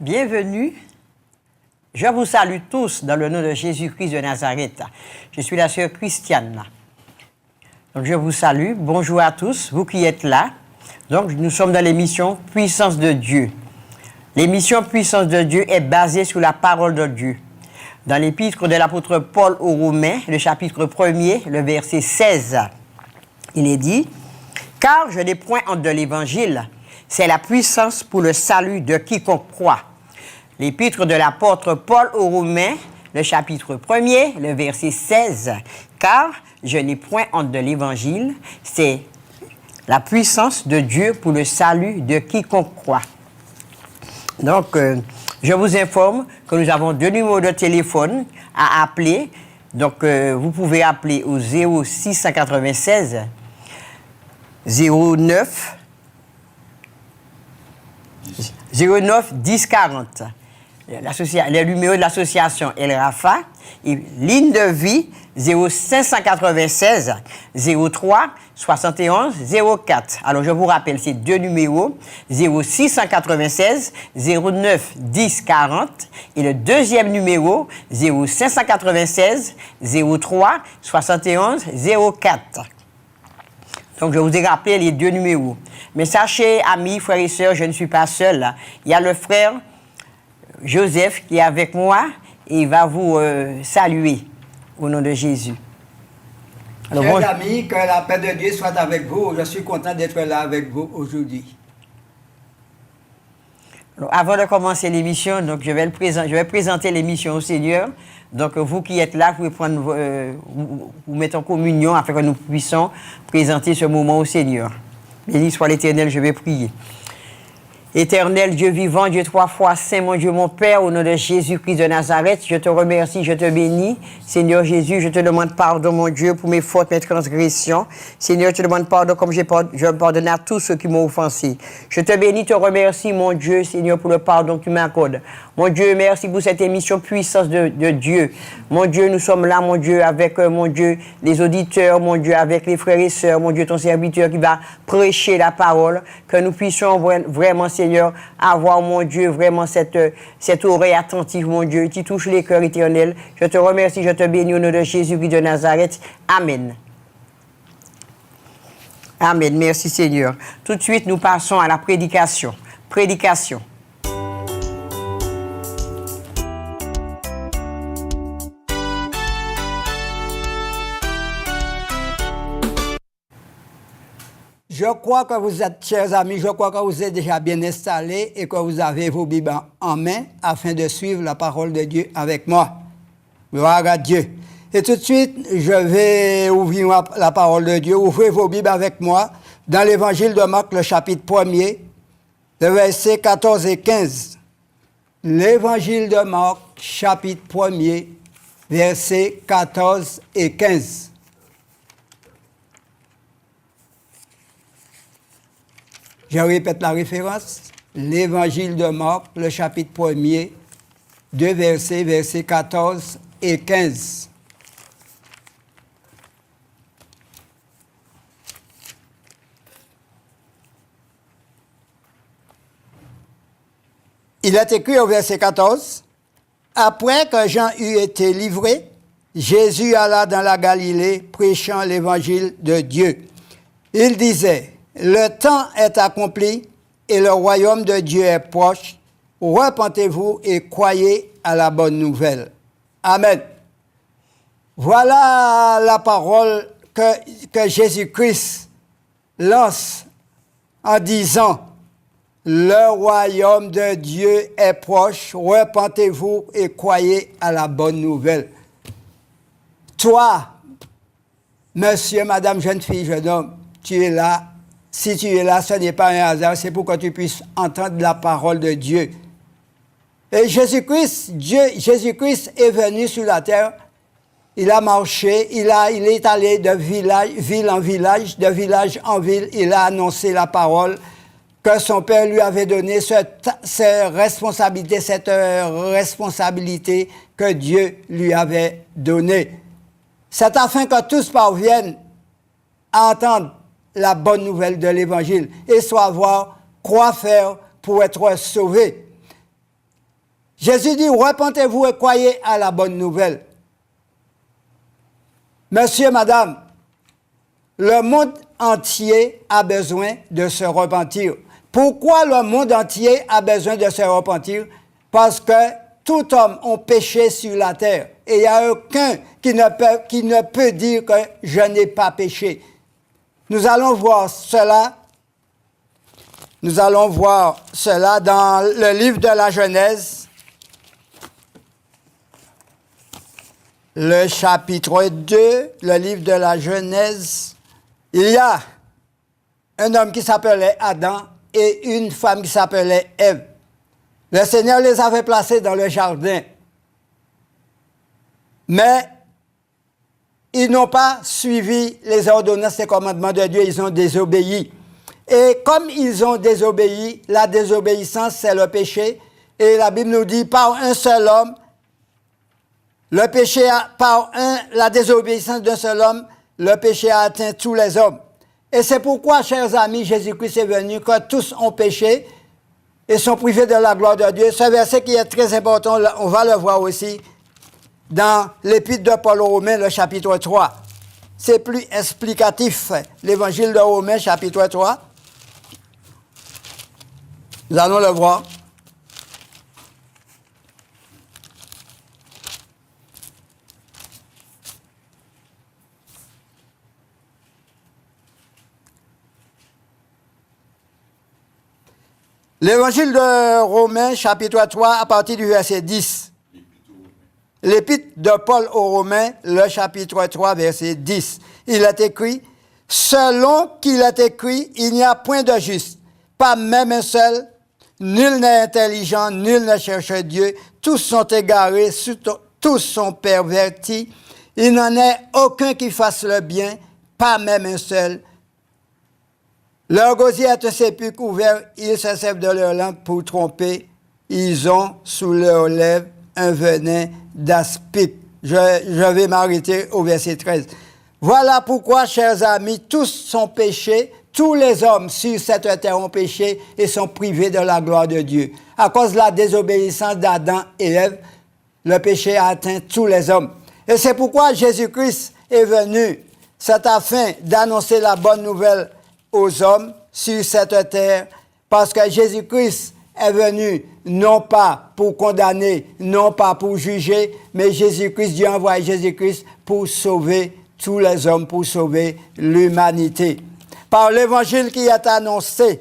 Bienvenue. Je vous salue tous dans le nom de Jésus-Christ de Nazareth. Je suis la sœur Christiane. Donc je vous salue. Bonjour à tous, vous qui êtes là. Donc nous sommes dans l'émission Puissance de Dieu. L'émission Puissance de Dieu est basée sur la parole de Dieu. Dans l'épître de l'apôtre Paul aux Romains, le chapitre 1er, le verset 16, il est dit « Car je n'ai point honte de l'évangile, c'est la puissance pour le salut de quiconque croit. » L'épître de l'apôtre Paul aux Romains, le chapitre 1er, le verset 16, « Car je n'ai point honte de l'évangile, c'est la puissance de Dieu pour le salut de quiconque croit. » Donc, je vous informe que nous avons 2 numéros de téléphone à appeler. Donc, vous pouvez appeler au 0696 09 10 40. Le numéro de l'association El Rafa. Et ligne de vie 0596 03 71 04. Alors, je vous rappelle ces 2 numéros, 0696 09 10 40 et le deuxième numéro, 0596 03 71 04. Donc, je vous ai rappelé les 2 numéros. Mais sachez, amis, frères et sœurs, je ne suis pas seul. Il y a le frère Joseph qui est avec moi et il va vous saluer au nom de Jésus. Alors, chers amis, que la paix de Dieu soit avec vous. Je suis content d'être là avec vous aujourd'hui. Alors, avant de commencer l'émission, donc je vais présenter l'émission au Seigneur. Donc vous qui êtes là, vous pouvez prendre, vous mettre en communion afin que nous puissions présenter ce moment au Seigneur. Béni soit l'Éternel, je vais prier. Éternel Dieu vivant, Dieu 3 fois saint, mon Dieu, mon Père, au nom de Jésus-Christ de Nazareth, je te remercie, je te bénis. Seigneur Jésus, je te demande pardon, mon Dieu, pour mes fautes, mes transgressions. Seigneur, je te demande pardon comme je pardonne à tous ceux qui m'ont offensé. Je te bénis, te remercie, mon Dieu, Seigneur, pour le pardon que tu m'accordes. Mon Dieu, merci pour cette émission Puissance de Dieu. Mon Dieu, nous sommes là, mon Dieu, avec, mon Dieu, les auditeurs, mon Dieu, avec les frères et sœurs, mon Dieu, ton serviteur qui va prêcher la parole, que nous puissions vraiment, Seigneur, avoir, mon Dieu, vraiment cette oreille attentive, mon Dieu, qui touche les cœurs éternels. Je te remercie, je te bénis au nom de Jésus-Christ de Nazareth. Amen. Amen. Merci, Seigneur. Tout de suite, nous passons à la prédication. Prédication. Je crois que vous êtes, chers amis, je crois que vous êtes déjà bien installés et que vous avez vos Bibles en main afin de suivre la parole de Dieu avec moi. Gloire à Dieu. Et tout de suite, je vais ouvrir la parole de Dieu. Ouvrez vos Bibles avec moi dans l'Évangile de Marc, le chapitre 1er, le verset 14 et 15. L'Évangile de Marc, chapitre 1er, versets 14 et 15. Je répète la référence, l'Évangile de Marc, le chapitre 1er, 2 versets 14 et 15. Il est écrit au verset 14, « Après que Jean eut été livré, Jésus alla dans la Galilée prêchant l'Évangile de Dieu. Il disait, « Le temps est accompli et le royaume de Dieu est proche. Repentez-vous et croyez à la bonne nouvelle. » Amen. Voilà la parole que Jésus-Christ lance en disant, « Le royaume de Dieu est proche. Repentez-vous et croyez à la bonne nouvelle. » Toi, monsieur, madame, jeune fille, jeune homme, tu es là. Si tu es là, ce n'est pas un hasard, c'est pour que tu puisses entendre la parole de Dieu. Et Jésus-Christ est venu sur la terre, il a marché, il est allé de ville en village, de village en ville, il a annoncé la parole que son Père lui avait donnée, cette responsabilité que Dieu lui avait donnée. C'est afin que tous parviennent à entendre la bonne nouvelle de l'Évangile et savoir quoi faire pour être sauvé. Jésus dit, repentez-vous et croyez à la bonne nouvelle. Monsieur, madame, le monde entier a besoin de se repentir. Pourquoi le monde entier a besoin de se repentir? Parce que tout homme a péché sur la terre. Et il n'y a aucun qui ne peut dire que je n'ai pas péché. Nous allons voir cela. Nous allons voir cela dans le livre de la Genèse, le chapitre 2, le livre de la Genèse. Il y a un homme qui s'appelait Adam et une femme qui s'appelait Ève. Le Seigneur les avait placés dans le jardin. Mais ils n'ont pas suivi les ordonnances et commandements de Dieu, ils ont désobéi. Et comme ils ont désobéi, la désobéissance, c'est le péché. Et la Bible nous dit, par un seul homme, le péché, la désobéissance d'un seul homme, le péché a atteint tous les hommes. Et c'est pourquoi, chers amis, Jésus-Christ est venu, que tous ont péché et sont privés de la gloire de Dieu. Ce verset qui est très important, on va le voir aussi dans l'Épître de Paul aux Romains, le chapitre 3. C'est plus explicatif, l'Évangile de Romains, chapitre 3. Nous allons le voir. L'Évangile de Romains, chapitre 3, à partir du verset 10. L'Épître de Paul aux Romains, le chapitre 3, verset 10. Il est écrit, « Selon qu'il est écrit, il n'y a point de juste, pas même un seul, nul n'est intelligent, nul ne cherche Dieu, tous sont égarés, tous sont pervertis, il n'en est aucun qui fasse le bien, pas même un seul. Leur gosier est un sépulcre ouvert, ils se servent de leur langue pour tromper. Ils ont sous leurs lèvres un venin d'aspic. » Je vais m'arrêter au verset 13. Voilà pourquoi, chers amis, tous sont péchés, tous les hommes sur cette terre ont péché et sont privés de la gloire de Dieu. À cause de la désobéissance d'Adam et Ève, le péché a atteint tous les hommes. Et c'est pourquoi Jésus-Christ est venu. C'est afin d'annoncer la bonne nouvelle aux hommes sur cette terre, parce que Jésus-Christ est venu non pas pour condamner, non pas pour juger, mais Jésus-Christ, Dieu a envoyé Jésus-Christ pour sauver tous les hommes, pour sauver l'humanité. Par l'évangile qui est annoncé,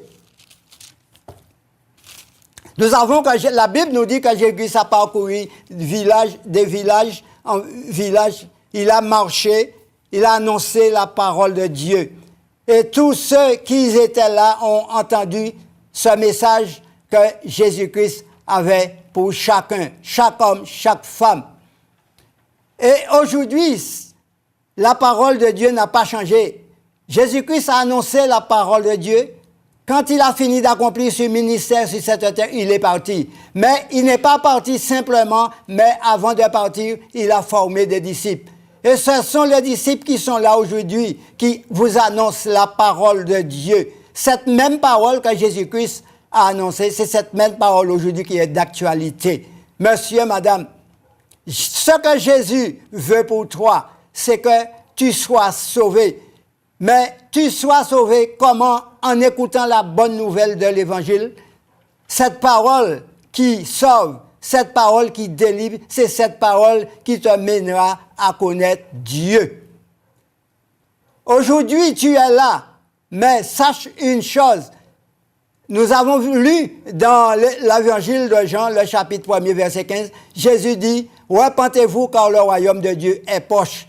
nous avons que la Bible nous dit que Jésus a parcouru des villages en village, il a marché, il a annoncé la parole de Dieu. Et tous ceux qui étaient là ont entendu ce message que Jésus-Christ avait pour chacun, chaque homme, chaque femme. Et aujourd'hui, la parole de Dieu n'a pas changé. Jésus-Christ a annoncé la parole de Dieu. Quand il a fini d'accomplir ce ministère sur cette terre, il est parti. Mais il n'est pas parti simplement, mais avant de partir, il a formé des disciples. Et ce sont les disciples qui sont là aujourd'hui, qui vous annoncent la parole de Dieu. Cette même parole que Jésus-Christ a annoncée, c'est cette même parole aujourd'hui qui est d'actualité. Monsieur, madame, ce que Jésus veut pour toi, c'est que tu sois sauvé. Mais tu sois sauvé comment? En écoutant la bonne nouvelle de l'Évangile. Cette parole qui sauve, cette parole qui délivre, c'est cette parole qui te mènera à connaître Dieu. Aujourd'hui, tu es là, mais sache une chose. Nous avons lu dans l'Évangile de Jean, le chapitre 1er, verset 15, Jésus dit, « Repentez-vous car le royaume de Dieu est proche. »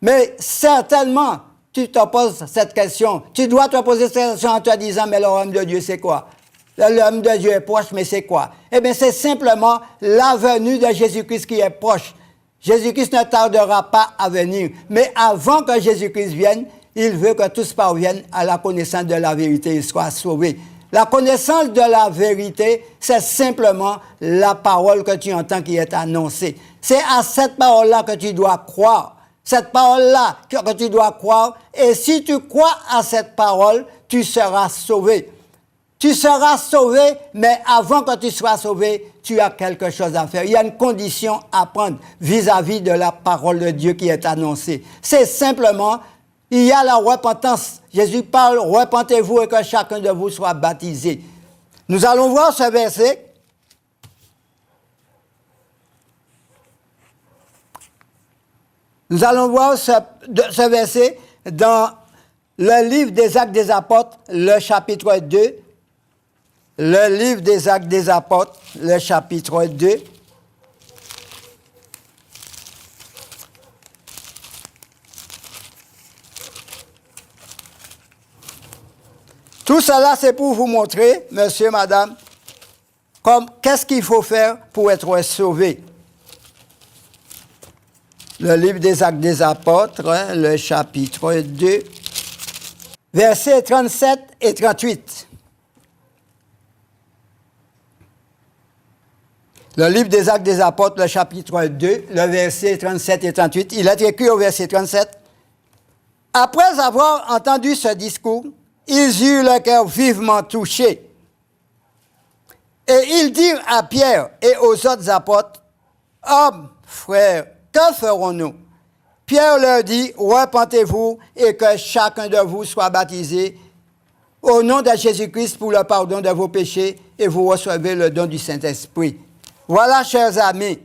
Mais certainement, tu te poses cette question. Tu dois te poser cette question en te disant, mais le royaume de Dieu, c'est quoi? Le royaume de Dieu est proche, mais c'est quoi? Eh bien, c'est simplement la venue de Jésus-Christ qui est proche. Jésus-Christ ne tardera pas à venir. Mais avant que Jésus-Christ vienne, il veut que tous parviennent à la connaissance de la vérité et soient sauvés. La connaissance de la vérité, c'est simplement la parole que tu entends qui est annoncée. C'est à cette parole-là que tu dois croire. Cette parole-là que tu dois croire. Et si tu crois à cette parole, tu seras sauvé. Tu seras sauvé, mais avant que tu sois sauvé, tu as quelque chose à faire. Il y a une condition à prendre vis-à-vis de la parole de Dieu qui est annoncée. C'est simplement, il y a la repentance. Jésus parle, repentez-vous et que chacun de vous soit baptisé. Nous allons voir ce verset. Nous allons voir ce verset dans le livre des Actes des Apôtres, le chapitre 2. Le livre des Actes des Apôtres, le chapitre 2. Tout cela, c'est pour vous montrer, monsieur, madame, qu'est-ce qu'il faut faire pour être sauvé. Le livre des Actes des Apôtres, le chapitre 2, versets 37 et 38. Le livre des Actes des Apôtres, le chapitre 2, le verset 37 et 38, il est écrit au verset 37. « Après avoir entendu ce discours, ils eurent le cœur vivement touché. Et ils dirent à Pierre et aux autres apôtres, « Hommes, frères, que ferons-nous? » Pierre leur dit, « Repentez-vous et que chacun de vous soit baptisé au nom de Jésus-Christ pour le pardon de vos péchés et vous recevez le don du Saint-Esprit. » Voilà, chers amis,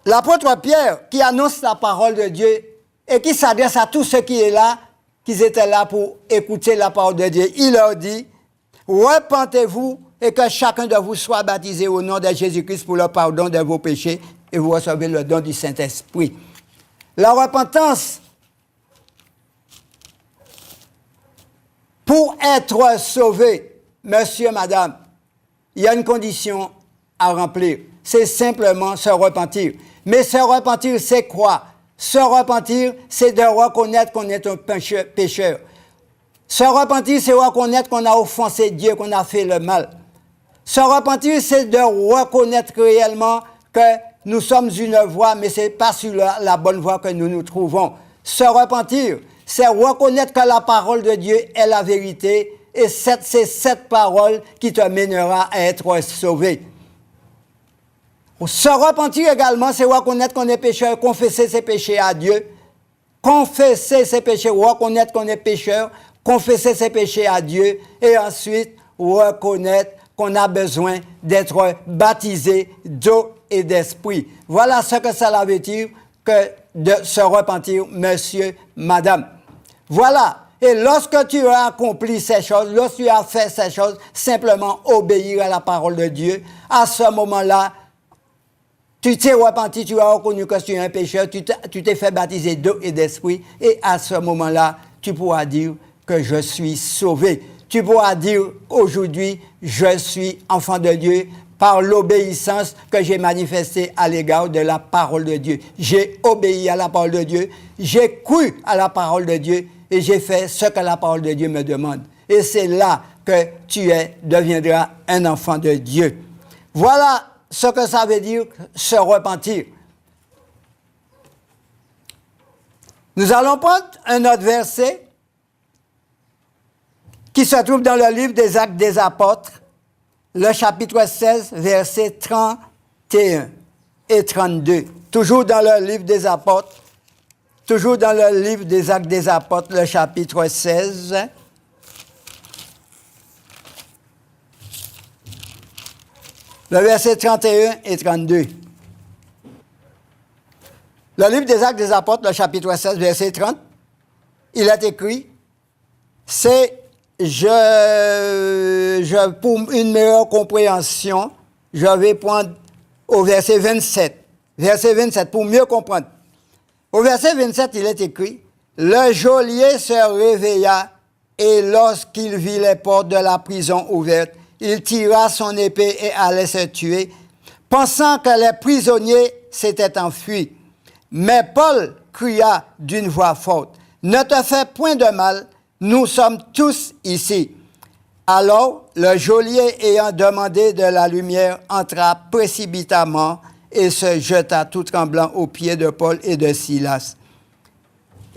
l'apôtre Pierre qui annonce la parole de Dieu et qui s'adresse à tous ceux qui sont là, qui étaient là pour écouter la parole de Dieu. Il leur dit, « Repentez-vous et que chacun de vous soit baptisé au nom de Jésus-Christ pour le pardon de vos péchés et vous recevez le don du Saint-Esprit. » La repentance, pour être sauvé, monsieur, madame, il y a une condition à remplir. C'est simplement se repentir. Mais se repentir, c'est quoi? Se repentir, c'est de reconnaître qu'on est un pécheur. Se repentir, c'est reconnaître qu'on a offensé Dieu, qu'on a fait le mal. Se repentir, c'est de reconnaître réellement que nous sommes une voie, mais ce n'est pas sur la bonne voie que nous nous trouvons. Se repentir, c'est reconnaître que la parole de Dieu est la vérité et c'est cette parole qui te mènera à être sauvé. Se repentir également, c'est reconnaître qu'on est pécheur, confesser ses péchés à Dieu. Confesser ses péchés, reconnaître qu'on est pécheur, confesser ses péchés à Dieu et ensuite reconnaître qu'on a besoin d'être baptisé d'eau et d'esprit. Voilà ce que cela veut dire que de se repentir, monsieur, madame. Voilà. Et lorsque tu as accompli ces choses, lorsque tu as fait ces choses, simplement obéir à la parole de Dieu, à ce moment-là, tu t'es repenti, tu as reconnu que tu es un pécheur, tu t'es fait baptiser d'eau et d'esprit, et à ce moment-là, tu pourras dire que je suis sauvé. Tu pourras dire aujourd'hui, je suis enfant de Dieu par l'obéissance que j'ai manifestée à l'égard de la parole de Dieu. J'ai obéi à la parole de Dieu, j'ai cru à la parole de Dieu et j'ai fait ce que la parole de Dieu me demande. Et c'est là que tu deviendras un enfant de Dieu. Voilà ce que ça veut dire se repentir. Nous allons prendre un autre verset qui se trouve dans le livre des Actes des Apôtres, le chapitre 16, versets 31 et 32. Toujours dans le livre des Apôtres, toujours dans le livre des Actes des Apôtres, le chapitre 16. Le verset 31 et 32. Le livre des Actes des Apôtres, le chapitre 16, verset 30, il est écrit, c'est, pour une meilleure compréhension, je vais prendre au verset 27. Verset 27, pour mieux comprendre. Au verset 27, il est écrit, le geôlier se réveilla et lorsqu'il vit les portes de la prison ouvertes, il tira son épée et allait se tuer, pensant que les prisonniers s'étaient enfuis. Mais Paul cria d'une voix forte, « Ne te fais point de mal, nous sommes tous ici. » Alors, le geôlier ayant demandé de la lumière entra précipitamment et se jeta tout tremblant aux pieds de Paul et de Silas.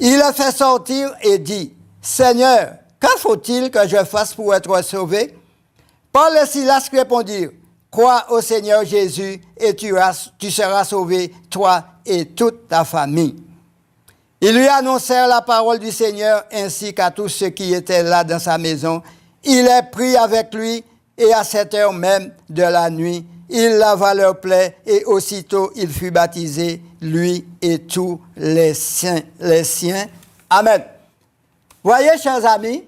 Il le fait sortir et dit, « Seigneur, que faut-il que je fasse pour être sauvé? Paul et Silas répondirent, crois au Seigneur Jésus et tu seras sauvé, toi et toute ta famille. Ils lui annoncèrent la parole du Seigneur ainsi qu'à tous ceux qui étaient là dans sa maison. Il les prit avec lui et à 7 heures même de la nuit, il lava leurs plaies et aussitôt il fut baptisé, lui et tous les siens. Amen. Voyez, chers amis,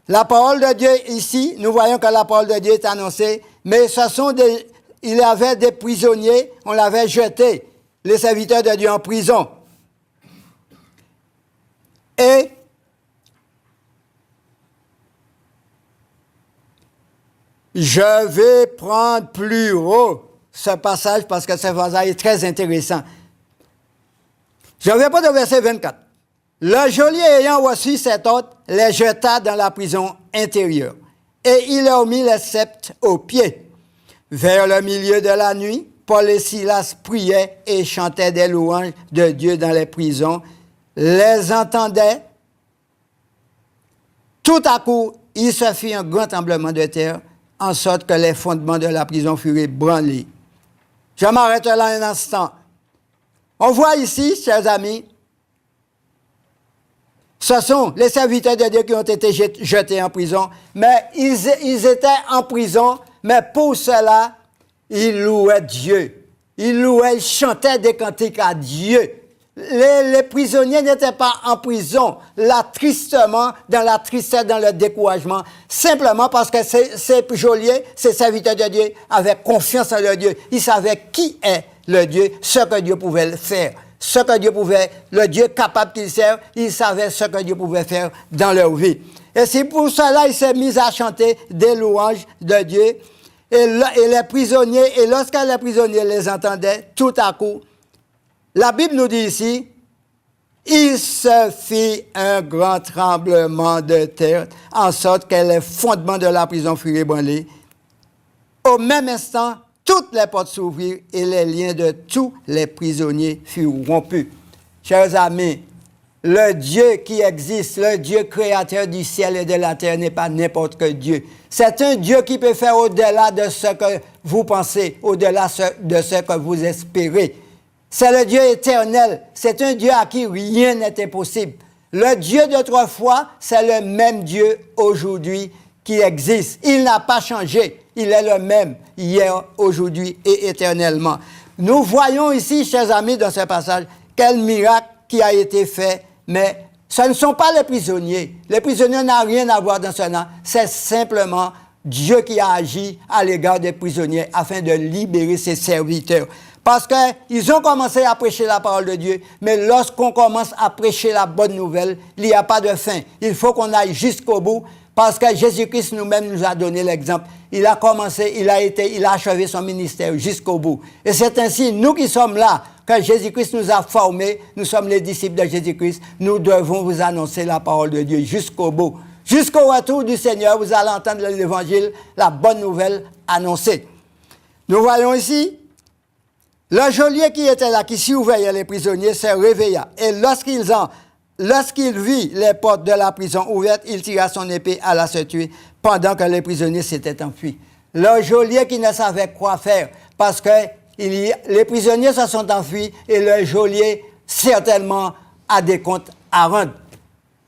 la parole de Dieu ici, nous voyons que la parole de Dieu est annoncée, mais il y avait des prisonniers, on l'avait jeté, les serviteurs de Dieu en prison. Et je vais prendre plus haut ce passage parce que ce passage est très intéressant. Je vais pas au verset 24. Le geôlier ayant reçu cet ordre, les jeta dans la prison intérieure et il leur mit les sceptres aux pieds. Vers le milieu de la nuit, Paul et Silas priaient et chantaient des louanges de Dieu dans les prisons, les entendaient. Tout à coup, il se fit un grand tremblement de terre, en sorte que les fondements de la prison furent ébranlés. Je m'arrête là un instant. On voit ici, chers amis, ce sont les serviteurs de Dieu qui ont été jetés en prison, mais ils étaient en prison, mais pour cela, ils louaient Dieu. Ils chantaient des cantiques à Dieu. Les prisonniers n'étaient pas en prison, là, tristement, dans la tristesse, dans le découragement, simplement parce que ces geôliers, ces serviteurs de Dieu, avaient confiance en le Dieu. Ils savaient qui est le Dieu, ce que Dieu pouvait faire. Ce que Dieu pouvait, le Dieu capable qu'ils servent, ils savaient ce que Dieu pouvait faire dans leur vie. Et c'est pour cela qu'ils s'est mis à chanter des louanges de Dieu. Et les prisonniers, et lorsque les prisonniers les entendaient, tout à coup, la Bible nous dit ici, il se fit un grand tremblement de terre, en sorte que les fondements de la prison furent ébranlés. Au même instant, toutes les portes s'ouvrirent et les liens de tous les prisonniers furent rompus. Chers amis, le Dieu qui existe, le Dieu créateur du ciel et de la terre n'est pas n'importe quel Dieu. C'est un Dieu qui peut faire au-delà de ce que vous pensez, au-delà de ce que vous espérez. C'est le Dieu éternel. C'est un Dieu à qui rien n'est impossible. Le Dieu d'autrefois, c'est le même Dieu aujourd'hui qui existe. Il n'a pas changé. Il est le même hier, aujourd'hui et éternellement. Nous voyons ici, chers amis, dans ce passage, quel miracle qui a été fait, mais ce ne sont pas les prisonniers. Les prisonniers n'ont rien à voir dans cela. C'est simplement Dieu qui a agi à l'égard des prisonniers afin de libérer ses serviteurs. Parce qu'ils ont commencé à prêcher la parole de Dieu, mais lorsqu'on commence à prêcher la bonne nouvelle, il n'y a pas de fin. Il faut qu'on aille jusqu'au bout, parce que Jésus-Christ nous-mêmes nous a donné l'exemple. Il a commencé, il a achevé son ministère jusqu'au bout. Et c'est ainsi, nous qui sommes là, que Jésus-Christ nous a formés, nous sommes les disciples de Jésus-Christ, nous devons vous annoncer la parole de Dieu jusqu'au bout. Jusqu'au retour du Seigneur, vous allez entendre l'évangile, la bonne nouvelle annoncée. Nous voyons ici, le geôlier qui était là, qui surveillait les prisonniers, se réveilla. Et lorsqu'il vit les portes de la prison ouvertes, il tira son épée à se tuer pendant que les prisonniers s'étaient enfuis. Le geôlier qui ne savait quoi faire, parce que les prisonniers se sont enfuis et le geôlier, certainement, a des comptes à rendre.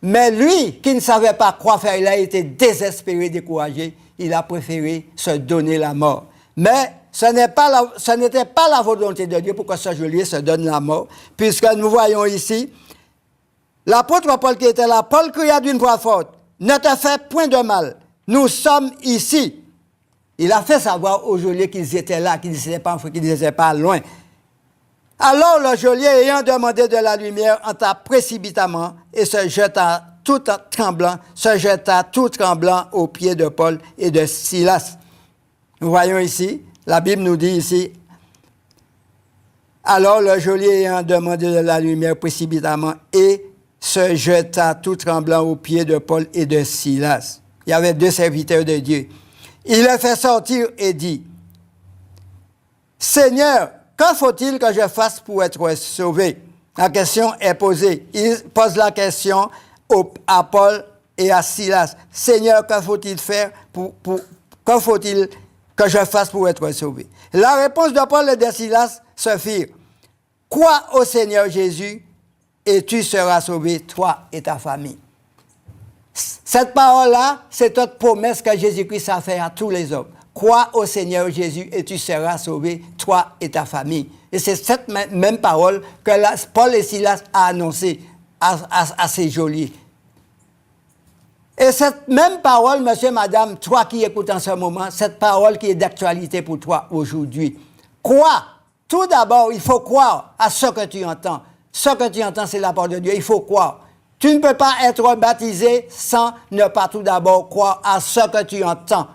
Mais lui, qui ne savait pas quoi faire, il a été désespéré, découragé. Il a préféré se donner la mort. Mais ce n'était pas la volonté de Dieu pour que ce geôlier se donne la mort, puisque nous voyons ici, l'apôtre Paul qui était là, Paul cria d'une voix forte, « Ne te fais point de mal, nous sommes ici. » Il a fait savoir aux geôliers qu'ils étaient là, qu'ils n'étaient pas loin. Alors le geôlier, ayant demandé de la lumière, entra précipitamment et se jeta tout tremblant aux pieds de Paul et de Silas. Nous voyons ici, la Bible nous dit ici, alors le geôlier ayant demandé de la lumière précipitamment et se jeta tout tremblant aux pieds de Paul et de Silas. Il y avait 2 serviteurs de Dieu. Il les fait sortir et dit, « Seigneur, que faut-il que je fasse pour être sauvé? » La question est posée. Il pose la question à Paul et à Silas, « Seigneur, que faut-il faire que faut-il que je fasse pour être sauvé? » La réponse de Paul et de Silas se firent, « Crois au Seigneur Jésus et tu seras sauvé, toi et ta famille. » Cette parole-là, c'est notre promesse que Jésus-Christ a fait à tous les hommes. Crois au Seigneur Jésus et tu seras sauvé, toi et ta famille. Et c'est cette même parole que Paul et Silas a annoncée à ces geôliers. Et cette même parole, monsieur, madame, toi qui écoutes en ce moment, cette parole qui est d'actualité pour toi aujourd'hui. Crois. Tout d'abord, il faut croire à ce que tu entends. Ce que tu entends, c'est la parole de Dieu. Il faut croire. Tu ne peux pas être baptisé sans ne pas tout d'abord croire à ce que tu entends.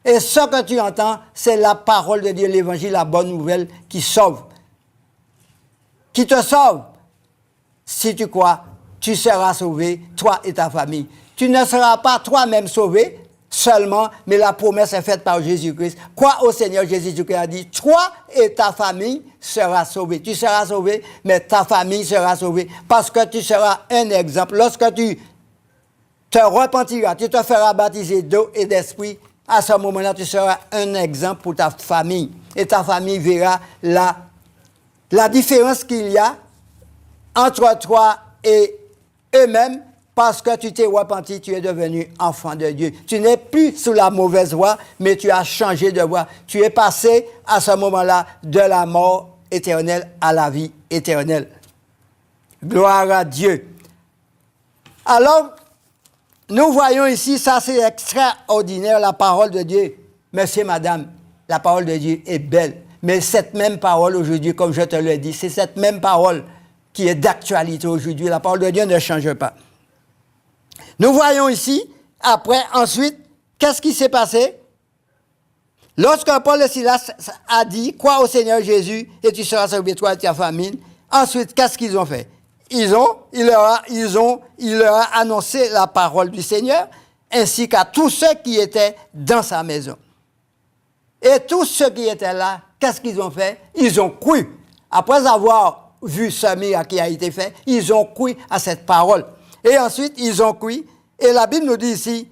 Et ce que tu entends, c'est la parole de Dieu, l'évangile, la bonne nouvelle qui sauve. Qui te sauve. Si tu crois, tu seras sauvé, toi et ta famille. Tu ne seras pas toi-même sauvé seulement, mais la promesse est faite par Jésus-Christ. Crois au Seigneur Jésus-Christ a dit, toi et ta famille seront sauvés. Tu seras sauvé, mais ta famille sera sauvée parce que tu seras un exemple. Lorsque tu te repentiras, tu te feras baptiser d'eau et d'esprit, à ce moment-là, tu seras un exemple pour ta famille. Et ta famille verra la différence qu'il y a entre toi et eux-mêmes, parce que tu t'es repenti, tu es devenu enfant de Dieu. Tu n'es plus sous la mauvaise voie, mais tu as changé de voie. Tu es passé à ce moment-là de la mort éternelle à la vie éternelle. Gloire à Dieu. Alors, nous voyons ici, ça c'est extraordinaire, la parole de Dieu. Monsieur, madame, la parole de Dieu est belle. Mais cette même parole aujourd'hui, comme je te l'ai dit, c'est cette même parole qui est d'actualité aujourd'hui. La parole de Dieu ne change pas. Nous voyons ici, ensuite, qu'est-ce qui s'est passé? Lorsque Paul et Silas a dit, crois au Seigneur Jésus et tu seras sauvé, toi et ta famille. Ensuite, qu'est-ce qu'ils ont fait? Il leur a annoncé la parole du Seigneur, ainsi qu'à tous ceux qui étaient dans sa maison. Et tous ceux qui étaient là, qu'est-ce qu'ils ont fait? Ils ont cru. Après avoir vu ce miracle qui a été fait, ils ont cru à cette parole. Et ensuite, ils ont cru. Et la Bible nous dit ici,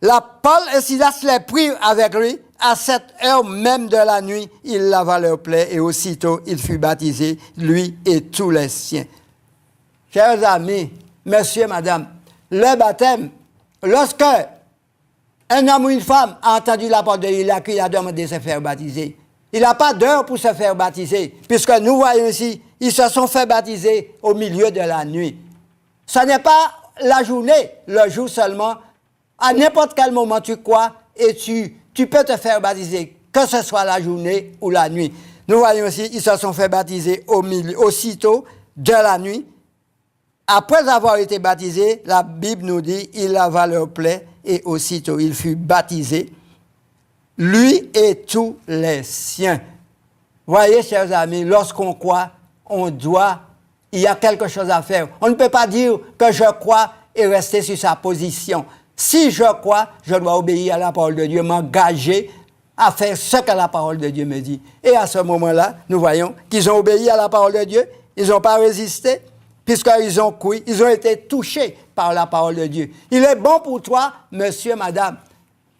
Paul et Silas les prirent avec lui. À cette heure même de la nuit, il lava leurs plaies et aussitôt il fut baptisé, lui et tous les siens. Chers amis, messieurs, madame, le baptême, lorsque un homme ou une femme a entendu la parole de Dieu, il a demandé de se faire baptiser. Il n'a pas d'heure pour se faire baptiser, puisque nous voyons ici, ils se sont fait baptiser au milieu de la nuit. Ce n'est pas la journée, le jour seulement. À n'importe quel moment tu crois et tu peux te faire baptiser, que ce soit la journée ou la nuit. Nous voyons ici, ils se sont fait baptiser aussitôt de la nuit. Après avoir été baptisés, la Bible nous dit, il lava leurs plaies et aussitôt il fut baptisé, lui et tous les siens. Voyez, chers amis, lorsqu'on croit, il y a quelque chose à faire. On ne peut pas dire que je crois et rester sur sa position. Si je crois, je dois obéir à la parole de Dieu, m'engager à faire ce que la parole de Dieu me dit. Et à ce moment-là, nous voyons qu'ils ont obéi à la parole de Dieu, ils n'ont pas résisté, puisqu'ils ont cru, ils ont été touchés par la parole de Dieu. Il est bon pour toi, monsieur, madame,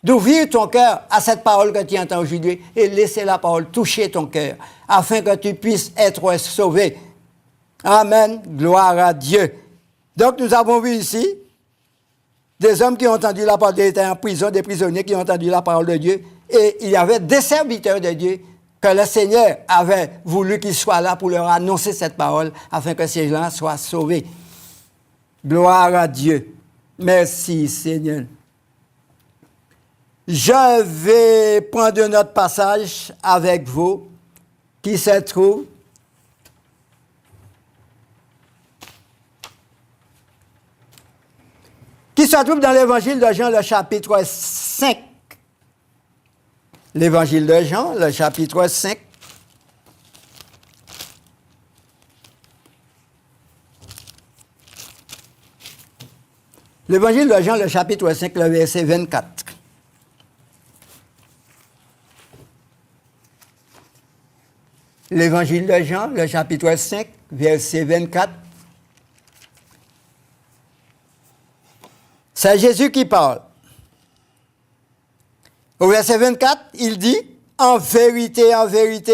d'ouvrir ton cœur à cette parole que tu entends aujourd'hui et laisser la parole toucher ton cœur, afin que tu puisses être sauvé. Amen, gloire à Dieu. Donc nous avons vu ici des hommes qui ont entendu la parole de Dieu, étaient en prison, des prisonniers qui ont entendu la parole de Dieu, et il y avait des serviteurs de Dieu que le Seigneur avait voulu qu'ils soient là pour leur annoncer cette parole, afin que ces gens soient sauvés. Gloire à Dieu. Merci Seigneur. Je vais prendre un autre passage avec vous, qui se trouve dans l'évangile de Jean, le chapitre 5. L'évangile de Jean, le chapitre 5. L'évangile de Jean, le chapitre 5, le verset 24. L'évangile de Jean, le chapitre 5, verset 24. C'est Jésus qui parle. Au verset 24, il dit, en vérité,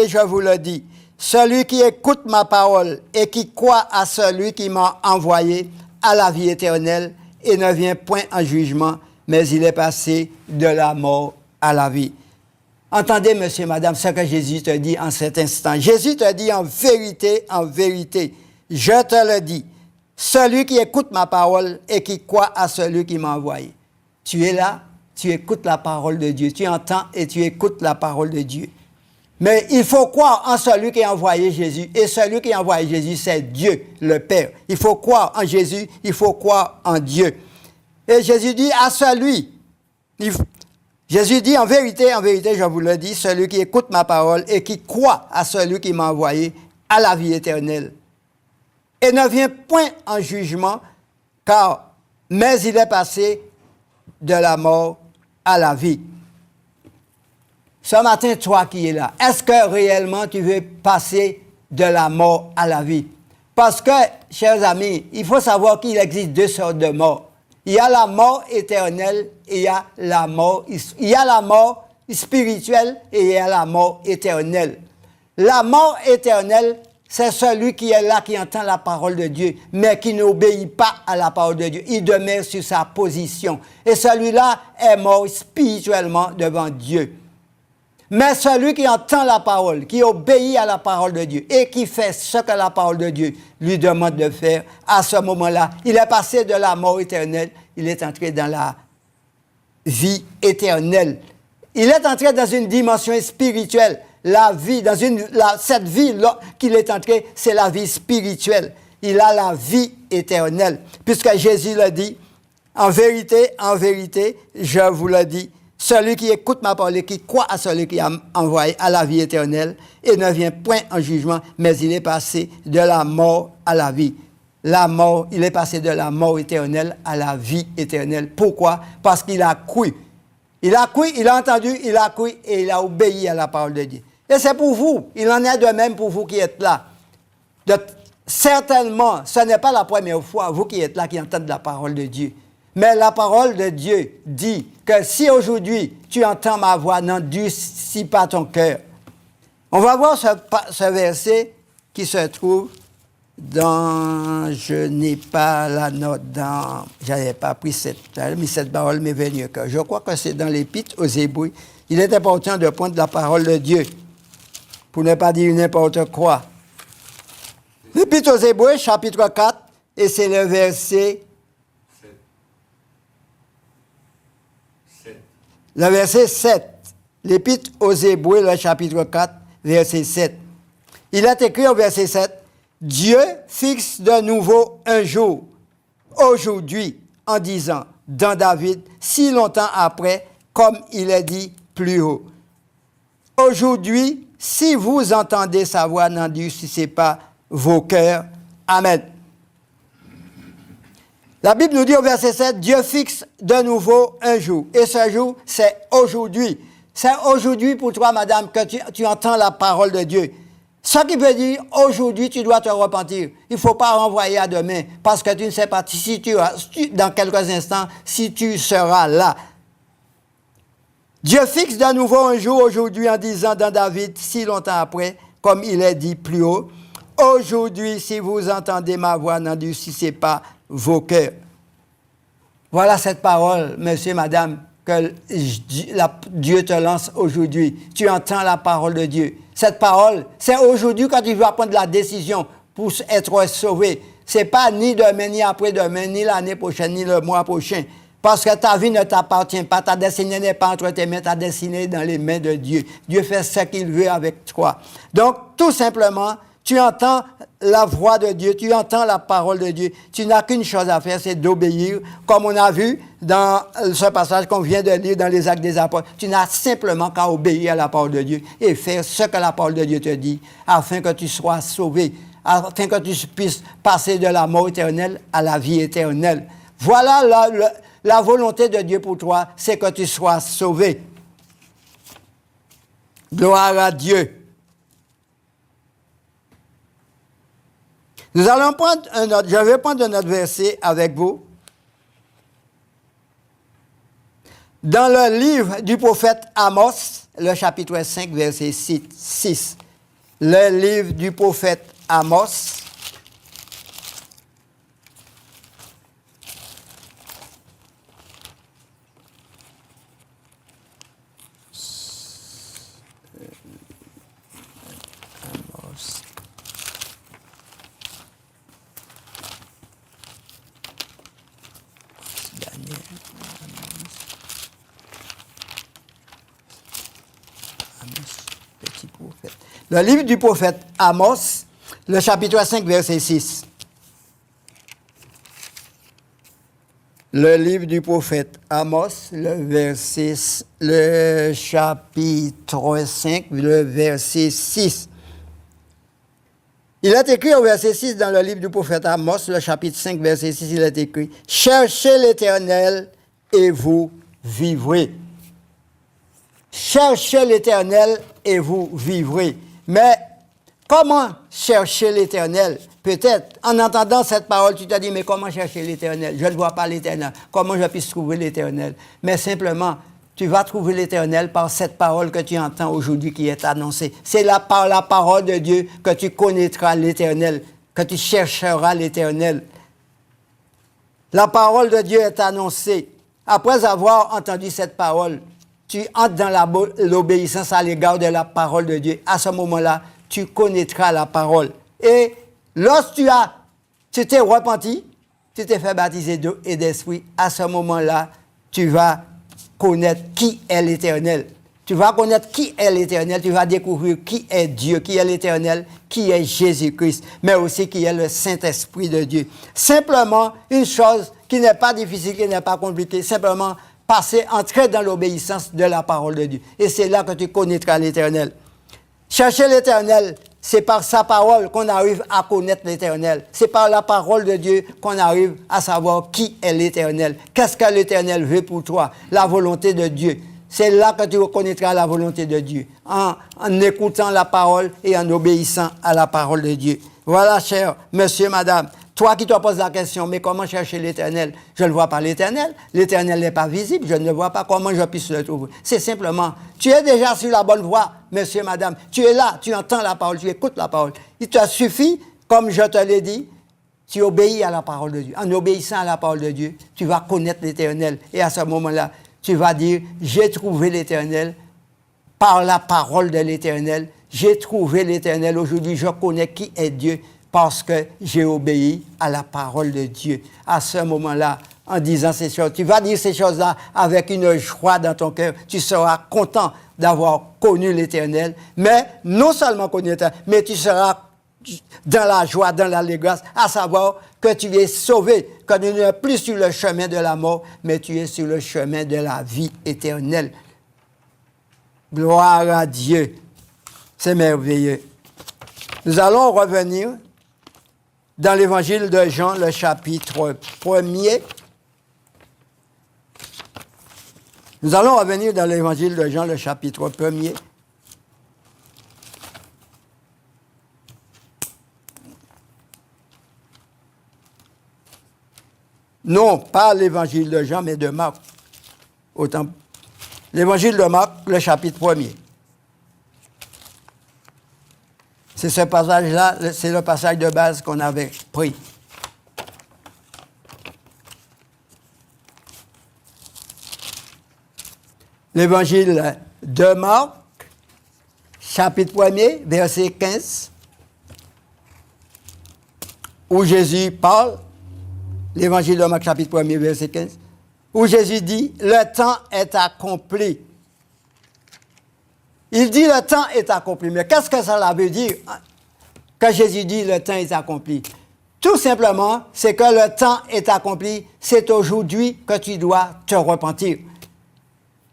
je vous le dis, celui qui écoute ma parole et qui croit à celui qui m'a envoyé a la vie éternelle et ne vient point en jugement, mais il est passé de la mort à la vie. Entendez, monsieur, madame, ce que Jésus te dit en cet instant. Jésus te dit en vérité, je te le dis, celui qui écoute ma parole et qui croit à celui qui m'a envoyé. Tu es là, tu écoutes la parole de Dieu, tu entends et tu écoutes la parole de Dieu. Mais il faut croire en celui qui a envoyé Jésus. Et celui qui a envoyé Jésus, c'est Dieu, le Père. Il faut croire en Jésus, il faut croire en Dieu. Et Jésus dit à celui, Jésus dit en vérité, je vous le dis, celui qui écoute ma parole et qui croit à celui qui m'a envoyé a la vie éternelle. Et ne vient point en jugement, mais il est passé de la mort à la vie. Ce matin, toi qui es là, est-ce que réellement tu veux passer de la mort à la vie? Parce que, chers amis, il faut savoir qu'il existe deux sortes de morts. Il y a la mort éternelle et il y a la mort spirituelle et il y a la mort éternelle. La mort éternelle, c'est celui qui est là, qui entend la parole de Dieu, mais qui n'obéit pas à la parole de Dieu. Il demeure sur sa position. Et celui-là est mort spirituellement devant Dieu. Mais celui qui entend la parole, qui obéit à la parole de Dieu et qui fait ce que la parole de Dieu lui demande de faire, à ce moment-là, il est passé de la mort éternelle, il est entré dans la vie éternelle. Il est entré dans une dimension spirituelle. La vie, cette vie-là qu'il est entré, c'est la vie spirituelle. Il a la vie éternelle. Puisque Jésus l'a dit, en vérité, je vous le dis, celui qui écoute ma parole et qui croit à celui qui a envoyé à la vie éternelle et ne vient point en jugement, mais il est passé de la mort à la vie. La mort, il est passé de la mort éternelle à la vie éternelle. Pourquoi? Parce qu'il a cru. Il a cru, il a entendu, il a cru et il a obéi à la parole de Dieu. Et c'est pour vous. Il en est de même pour vous qui êtes là. Certainement, ce n'est pas la première fois, vous qui êtes là, qui entendez la parole de Dieu. Mais la parole de Dieu dit que si aujourd'hui tu entends ma voix, n'endurcis pas ton cœur. On va voir ce verset qui se trouve dans... Je n'ai pas la note dans... J'avais pas pris cette parole m'est venue au cœur. Je crois que c'est dans l'Épître aux Hébreux. Il est important de prendre la parole de Dieu pour ne pas dire n'importe quoi. L'Épître aux Hébreux, chapitre 4, et c'est le verset... Le verset 7, l'Épître aux Hébreux, le chapitre 4, verset 7. Il est écrit au verset 7, « Dieu fixe de nouveau un jour, aujourd'hui, en disant, dans David, si longtemps après, comme il est dit plus haut. Aujourd'hui, si vous entendez sa voix, n'endurcissez pas vos cœurs. Amen. » La Bible nous dit au verset 7, Dieu fixe de nouveau un jour. Et ce jour, c'est aujourd'hui. C'est aujourd'hui pour toi, madame, que tu entends la parole de Dieu. Ce qui veut dire, aujourd'hui, tu dois te repentir. Il ne faut pas renvoyer à demain, parce que tu ne sais pas dans quelques instants, si tu seras là. Dieu fixe de nouveau un jour aujourd'hui en disant dans David, si longtemps après, comme il est dit plus haut, aujourd'hui, si vous entendez ma voix, n'endurcissez pas vos cœurs. Voilà cette parole, monsieur, madame, que Dieu te lance aujourd'hui. Tu entends la parole de Dieu. Cette parole, c'est aujourd'hui quand tu dois prendre la décision pour être sauvé. Ce n'est pas ni demain, ni après-demain, ni l'année prochaine, ni le mois prochain. Parce que ta vie ne t'appartient pas. Ta destinée n'est pas entre tes mains, ta destinée est dans les mains de Dieu. Dieu fait ce qu'il veut avec toi. Donc, tout simplement, tu entends la voix de Dieu, tu entends la parole de Dieu. Tu n'as qu'une chose à faire, c'est d'obéir. Comme on a vu dans ce passage qu'on vient de lire dans les Actes des Apôtres, tu n'as simplement qu'à obéir à la parole de Dieu et faire ce que la parole de Dieu te dit, afin que tu sois sauvé, afin que tu puisses passer de la mort éternelle à la vie éternelle. Voilà la volonté de Dieu pour toi, c'est que tu sois sauvé. Gloire à Dieu. Nous allons prendre je vais prendre un autre verset avec vous. Dans le livre du prophète Amos, le chapitre 5, verset 6. Le livre du prophète Amos. Le livre du prophète Amos, le chapitre 5, verset 6. Le livre du prophète Amos, le chapitre 5, le verset 6. Il est écrit au verset 6 dans le livre du prophète Amos, le chapitre 5, verset 6, il est écrit « Cherchez l'Éternel et vous vivrez. » Cherchez l'Éternel et vous vivrez. Mais comment chercher l'Éternel? Peut-être, en entendant cette parole, tu te dis, mais comment chercher l'Éternel? Je ne vois pas l'Éternel. Comment je puisse trouver l'Éternel? Mais simplement, tu vas trouver l'Éternel par cette parole que tu entends aujourd'hui qui est annoncée. C'est par la parole de Dieu que tu connaîtras l'Éternel, que tu chercheras l'Éternel. La parole de Dieu est annoncée. Après avoir entendu cette parole, tu entres dans l'obéissance à l'égard de la parole de Dieu. À ce moment-là, tu connaîtras la parole. Et lorsque tu t'es repenti, tu t'es fait baptiser d'eau et d'esprit, à ce moment-là, tu vas connaître qui est l'Éternel. Tu vas connaître qui est l'Éternel, tu vas découvrir qui est Dieu, qui est l'Éternel, qui est Jésus-Christ, mais aussi qui est le Saint-Esprit de Dieu. Simplement, une chose qui n'est pas difficile, qui n'est pas compliquée, simplement entrer dans l'obéissance de la parole de Dieu. Et c'est là que tu connaîtras l'Éternel. Chercher l'Éternel, c'est par sa parole qu'on arrive à connaître l'Éternel. C'est par la parole de Dieu qu'on arrive à savoir qui est l'Éternel. Qu'est-ce que l'Éternel veut pour toi? La volonté de Dieu. C'est là que tu reconnaîtras la volonté de Dieu, en écoutant la parole et en obéissant à la parole de Dieu. Voilà, cher monsieur, madame. Toi qui te poses la question, mais comment chercher l'Éternel? Je ne vois pas l'Éternel. L'Éternel n'est pas visible. Je ne vois pas comment je puisse le trouver. C'est simplement, tu es déjà sur la bonne voie, monsieur, madame. Tu es là, tu entends la parole, tu écoutes la parole. Il te suffit, comme je te l'ai dit, tu obéis à la parole de Dieu. En obéissant à la parole de Dieu, tu vas connaître l'Éternel. Et à ce moment-là, tu vas dire, j'ai trouvé l'Éternel par la parole de l'Éternel. J'ai trouvé l'Éternel. Aujourd'hui, je connais qui est Dieu. Parce que j'ai obéi à la parole de Dieu. À ce moment-là, en disant ces choses, tu vas dire ces choses-là avec une joie dans ton cœur. Tu seras content d'avoir connu l'Éternel. Mais non seulement connu l'Éternel, mais tu seras dans la joie, dans l'allégresse, à savoir que tu es sauvé, que tu n'es plus sur le chemin de la mort, mais tu es sur le chemin de la vie éternelle. Gloire à Dieu. C'est merveilleux. Nous allons revenir dans l'évangile de Jean, le chapitre 1er. Nous allons revenir dans l'évangile de Jean, le chapitre 1er. Non, pas l'évangile de Jean, mais de Marc. Autant. L'évangile de Marc, le chapitre 1er. C'est ce passage-là, c'est le passage de base qu'on avait pris. L'évangile de Marc, chapitre 1er, verset 15, où Jésus parle, l'évangile de Marc, chapitre 1er, verset 15, où Jésus dit, le temps est accompli. Il dit le temps est accompli. Mais qu'est-ce que cela veut dire que Jésus dit le temps est accompli? Tout simplement, c'est que le temps est accompli. C'est aujourd'hui que tu dois te repentir.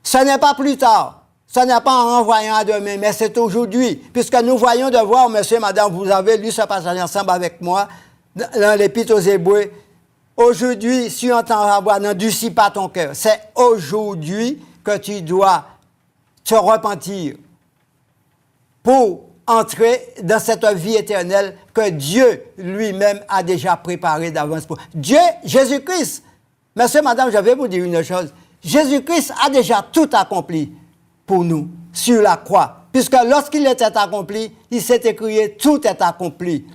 Ce n'est pas plus tard. Ce n'est pas en renvoyant à demain, mais c'est aujourd'hui. Puisque nous voyons de voir, monsieur, madame, vous avez lu ce passage ensemble avec moi dans l'Épître aux Hébreux. Aujourd'hui, si on t'en voit, n'endurcis pas ton cœur. C'est aujourd'hui que tu dois te repentir pour entrer dans cette vie éternelle que Dieu lui-même a déjà préparée d'avance pour. Dieu, Jésus-Christ. Monsieur, madame, je vais vous dire une chose. Jésus-Christ a déjà tout accompli pour nous sur la croix. Puisque lorsqu'il était accompli, il s'est écrié, tout est accompli.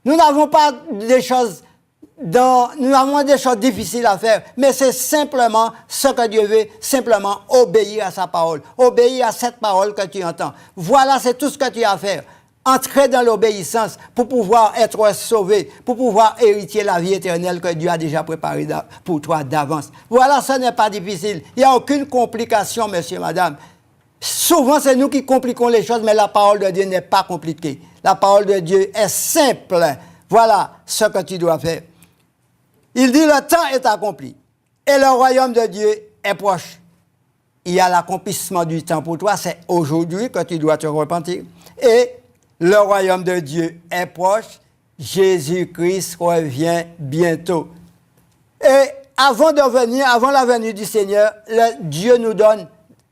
Nous n'avons pas des choses nous avons des choses difficiles à faire, mais c'est simplement ce que Dieu veut, simplement obéir à sa parole, obéir à cette parole que tu entends. Voilà, c'est tout ce que tu as à faire. Entrer dans l'obéissance pour pouvoir être sauvé, pour pouvoir hériter la vie éternelle que Dieu a déjà préparée pour toi d'avance. Voilà, ce n'est pas difficile. Il n'y a aucune complication, monsieur, madame. Souvent, c'est nous qui compliquons les choses, mais la parole de Dieu n'est pas compliquée. La parole de Dieu est simple. Voilà ce que tu dois faire. Il dit, le temps est accompli et le royaume de Dieu est proche. Il y a l'accomplissement du temps pour toi, c'est aujourd'hui que tu dois te repentir. Et le royaume de Dieu est proche, Jésus-Christ revient bientôt. Et avant la venue du Seigneur, Dieu nous donne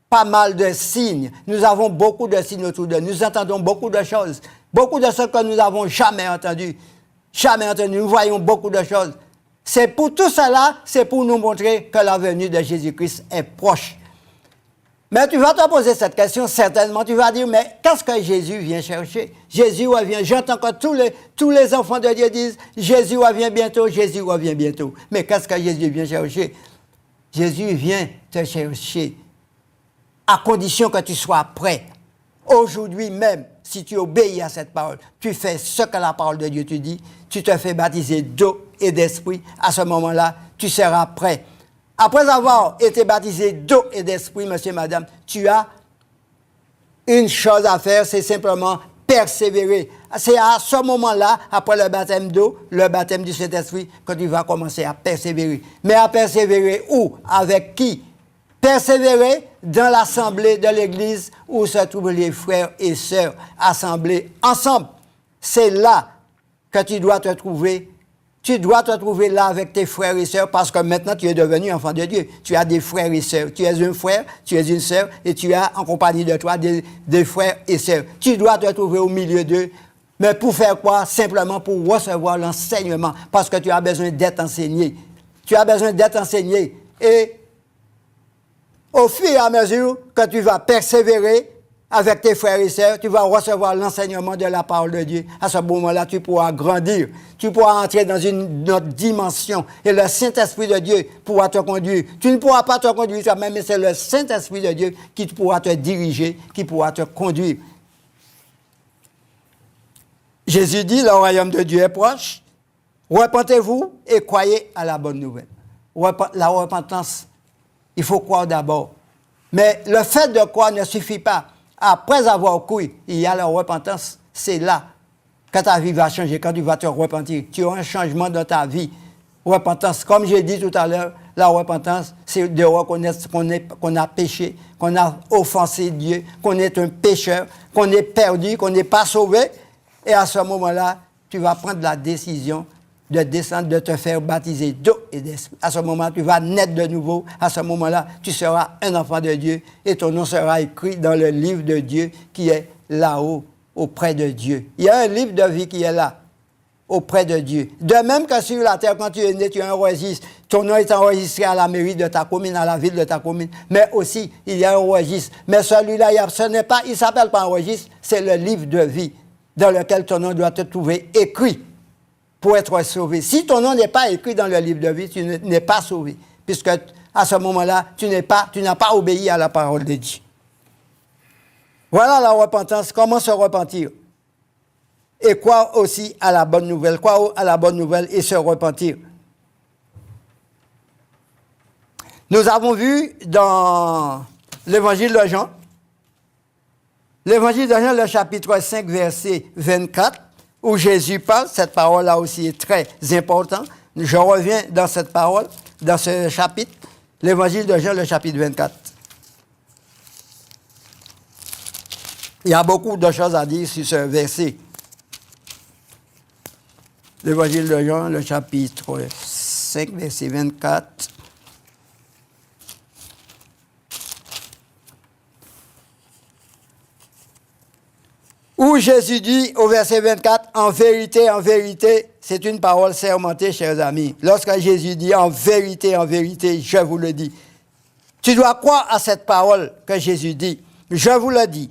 pas mal de signes. Nous avons beaucoup de signes autour de nous. Nous entendons beaucoup de choses. Beaucoup de choses que nous n'avons jamais entendues. Jamais entendues. Nous voyons beaucoup de choses. C'est pour tout cela, c'est pour nous montrer que la venue de Jésus-Christ est proche. Mais tu vas te poser cette question, certainement. Tu vas dire, mais qu'est-ce que Jésus vient chercher? Jésus revient. J'entends que tous les enfants de Dieu disent, Jésus revient bientôt, Jésus revient bientôt. Mais qu'est-ce que Jésus vient chercher? Jésus vient te chercher à condition que tu sois prêt. Aujourd'hui même, si tu obéis à cette parole, tu fais ce que la parole de Dieu te dit, tu te fais baptiser d'eau et d'esprit, à ce moment-là, tu seras prêt. Après avoir été baptisé d'eau et d'esprit, monsieur, madame, tu as une chose à faire, c'est simplement persévérer. C'est à ce moment-là, après le baptême d'eau, le baptême du Saint-Esprit, que tu vas commencer à persévérer. Mais à persévérer où? Avec qui? Persévérer dans l'assemblée de l'Église où se trouvent les frères et sœurs assemblés ensemble. C'est là que tu dois te trouver. Tu dois te trouver là avec tes frères et sœurs parce que maintenant tu es devenu enfant de Dieu. Tu as des frères et sœurs. Tu es un frère, tu es une sœur et tu as en compagnie de toi des frères et sœurs. Tu dois te trouver au milieu d'eux. Mais pour faire quoi? Simplement pour recevoir l'enseignement parce que tu as besoin d'être enseigné. Tu as besoin d'être enseigné. Et au fur et à mesure que tu vas persévérer avec tes frères et sœurs, tu vas recevoir l'enseignement de la parole de Dieu. À ce moment-là, tu pourras grandir. Tu pourras entrer dans une autre dimension. Et le Saint-Esprit de Dieu pourra te conduire. Tu ne pourras pas te conduire toi-même, mais c'est le Saint-Esprit de Dieu qui pourra te diriger, qui pourra te conduire. Jésus dit, le royaume de Dieu est proche. Repentez-vous et croyez à la bonne nouvelle. La repentance, il faut croire d'abord. Mais le fait de croire ne suffit pas. Après avoir cru, il y a la repentance. C'est là que ta vie va changer, quand tu vas te repentir. Tu auras un changement dans ta vie. Repentance, comme j'ai dit tout à l'heure, la repentance, c'est de reconnaître qu'on a péché, qu'on a offensé Dieu, qu'on est un pécheur, qu'on est perdu, qu'on n'est pas sauvé. Et à ce moment-là, tu vas prendre la décision de descendre, de te faire baptiser d'eau et d'esprit. À ce moment, tu vas naître de nouveau. À ce moment-là, tu seras un enfant de Dieu et ton nom sera écrit dans le livre de Dieu qui est là-haut, auprès de Dieu. Il y a un livre de vie qui est là, auprès de Dieu. De même que sur la terre, quand tu es né, tu as un registre. Ton nom est enregistré à la mairie de ta commune, à la ville de ta commune. Mais aussi, il y a un registre. Mais celui-là, il ne s'appelle pas un registre, c'est le livre de vie dans lequel ton nom doit te trouver écrit pour être sauvé. Si ton nom n'est pas écrit dans le livre de vie, tu n'es pas sauvé. Puisque à ce moment-là, tu n'as pas obéi à la parole de Dieu. Voilà la repentance. Comment se repentir? Et croire aussi à la bonne nouvelle. Croire à la bonne nouvelle et se repentir. Nous avons vu dans l'évangile de Jean, le chapitre 5, verset 24, où Jésus parle, cette parole-là aussi est très importante. Je reviens dans cette parole, dans ce chapitre, l'évangile de Jean, le chapitre 24. Il y a beaucoup de choses à dire sur ce verset. L'évangile de Jean, le chapitre 5, verset 24. Où Jésus dit au verset 24, en vérité, c'est une parole sermentée, chers amis. Lorsque Jésus dit en vérité, je vous le dis. Tu dois croire à cette parole que Jésus dit. Je vous le dis,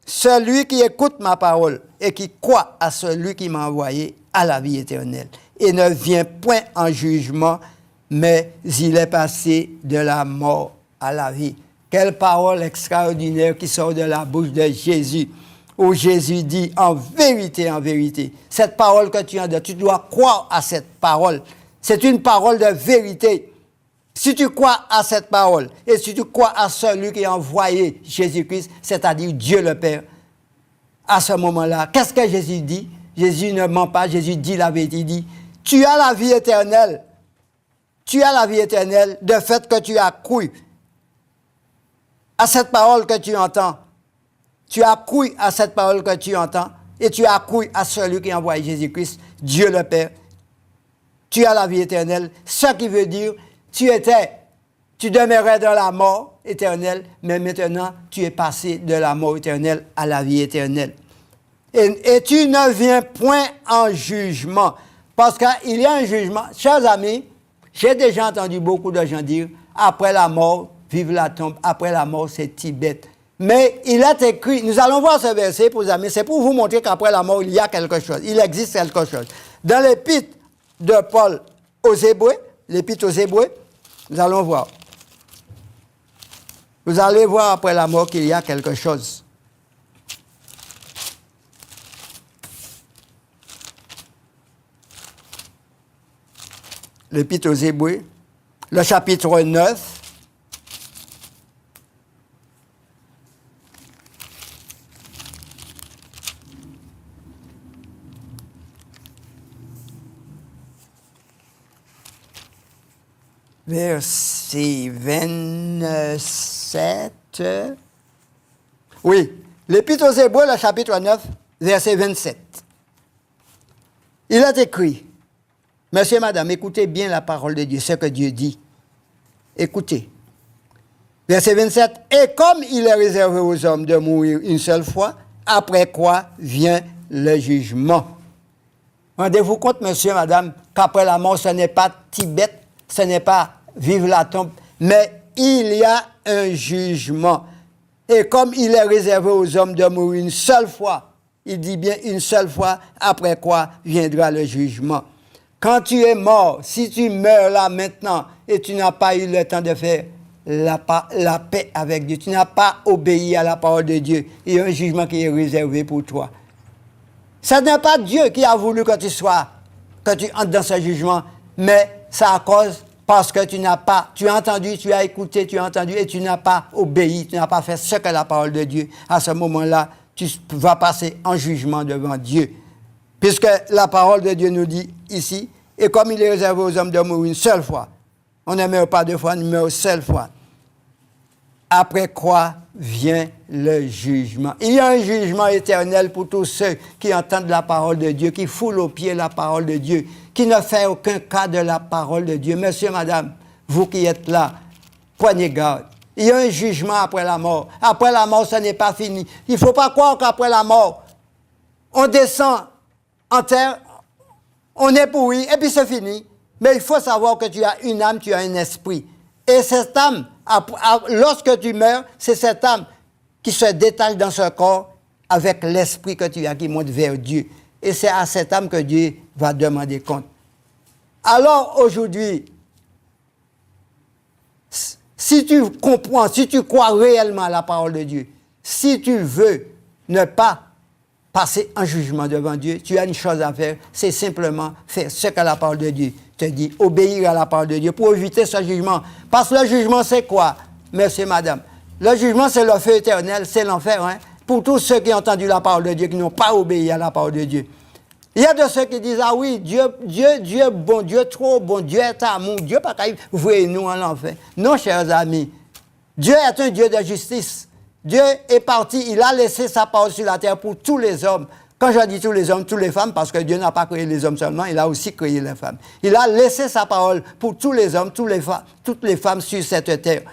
celui qui écoute ma parole et qui croit à celui qui m'a envoyé a la vie éternelle et ne vient point en jugement, mais il est passé de la mort à la vie. Quelle parole extraordinaire qui sort de la bouche de Jésus, où Jésus dit en vérité, cette parole que tu entends, tu dois croire à cette parole. C'est une parole de vérité. Si tu crois à cette parole et si tu crois à celui qui a envoyé Jésus-Christ, c'est-à-dire Dieu le Père, à ce moment-là, qu'est-ce que Jésus dit? Jésus ne ment pas, Jésus dit la vérité, il dit, tu as la vie éternelle. Tu as la vie éternelle de fait que tu as cru à cette parole que tu entends. Tu as cru à cette parole que tu entends et tu as cru à celui qui a envoyé Jésus-Christ, Dieu le Père. Tu as la vie éternelle, ce qui veut dire tu demeurais dans la mort éternelle, mais maintenant tu es passé de la mort éternelle à la vie éternelle. Et tu ne viens point en jugement, parce qu'il y a un jugement. Chers amis, j'ai déjà entendu beaucoup de gens dire, après la mort, vive la tombe, après la mort, c'est Tibet. Mais il est écrit, nous allons voir ce verset, pour vous amis, c'est pour vous montrer qu'après la mort, il y a quelque chose, il existe quelque chose. Dans l'épître de Paul aux Hébreux, l'épître aux Hébreux, nous allons voir. Vous allez voir après la mort qu'il y a quelque chose. L'épître aux Hébreux, le chapitre 9. Verset 27. Oui, l'Épître aux Hébreux, le chapitre 9, verset 27. Il est écrit, Monsieur et Madame, écoutez bien la parole de Dieu, ce que Dieu dit. Écoutez. Verset 27. Et comme il est réservé aux hommes de mourir une seule fois, après quoi vient le jugement. Rendez-vous compte, monsieur et madame, qu'après la mort, ce n'est pas Tibet, ce n'est pas vive la tombe, mais il y a un jugement. Et comme il est réservé aux hommes de mourir une seule fois, il dit bien une seule fois, après quoi viendra le jugement. Quand tu es mort, si tu meurs là maintenant et tu n'as pas eu le temps de faire la paix avec Dieu, tu n'as pas obéi à la parole de Dieu, il y a un jugement qui est réservé pour toi. Ce n'est pas Dieu qui a voulu que tu entres dans ce jugement, mais c'est à cause parce que tu as entendu, tu as écouté, tu as entendu et tu n'as pas obéi, tu n'as pas fait ce que la parole de Dieu. À ce moment-là, tu vas passer en jugement devant Dieu. Puisque la parole de Dieu nous dit ici, et comme il est réservé aux hommes de mourir une seule fois, on ne meurt pas deux fois, on meurt une seule fois. Après quoi vient le jugement. Il y a un jugement éternel pour tous ceux qui entendent la parole de Dieu, qui foulent aux pieds la parole de Dieu, qui ne font aucun cas de la parole de Dieu. Monsieur, madame, vous qui êtes là, prenez garde. Il y a un jugement après la mort. Après la mort, ce n'est pas fini. Il ne faut pas croire qu'après la mort, on descend en terre, on est pourri, et puis c'est fini. Mais il faut savoir que tu as une âme, tu as un esprit. Et cette âme, lorsque tu meurs, c'est cette âme qui se détache dans ce corps avec l'esprit que tu as qui monte vers Dieu. Et c'est à cette âme que Dieu va demander compte. Alors aujourd'hui, si tu comprends, si tu crois réellement à la parole de Dieu, si tu veux ne pas passer en jugement devant Dieu, tu as une chose à faire, c'est simplement faire ce que la parole de Dieu te dit, obéir à la parole de Dieu pour éviter ce jugement. Parce que le jugement, c'est quoi, monsieur, madame? Le jugement, c'est le feu éternel, c'est l'enfer, hein? Pour tous ceux qui ont entendu la parole de Dieu, qui n'ont pas obéi à la parole de Dieu. Il y a de ceux qui disent, ah oui, Dieu, bon Dieu, trop bon, Dieu est amour, Dieu pas qu'à vouer nous en l'enfer. Non, chers amis, Dieu est un Dieu de justice. Dieu est parti, il a laissé sa parole sur la terre pour tous les hommes. Quand je dis tous les hommes, toutes les femmes, parce que Dieu n'a pas créé les hommes seulement, il a aussi créé les femmes. Il a laissé sa parole pour tous les hommes, toutes les femmes sur cette terre.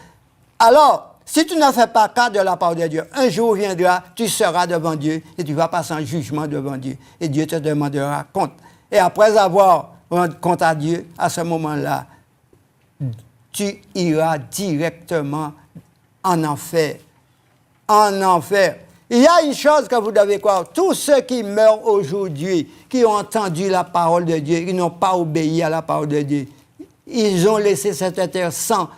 Alors, si tu ne fais pas cas de la parole de Dieu, un jour viendra, tu seras devant Dieu et tu vas passer en jugement devant Dieu. Et Dieu te demandera compte. Et après avoir rendu compte à Dieu, à ce moment-là, tu iras directement en enfer. En enfer. Il y a une chose que vous devez croire. Tous ceux qui meurent aujourd'hui, qui ont entendu la parole de Dieu, qui n'ont pas obéi à la parole de Dieu, ils ont laissé cette terre sans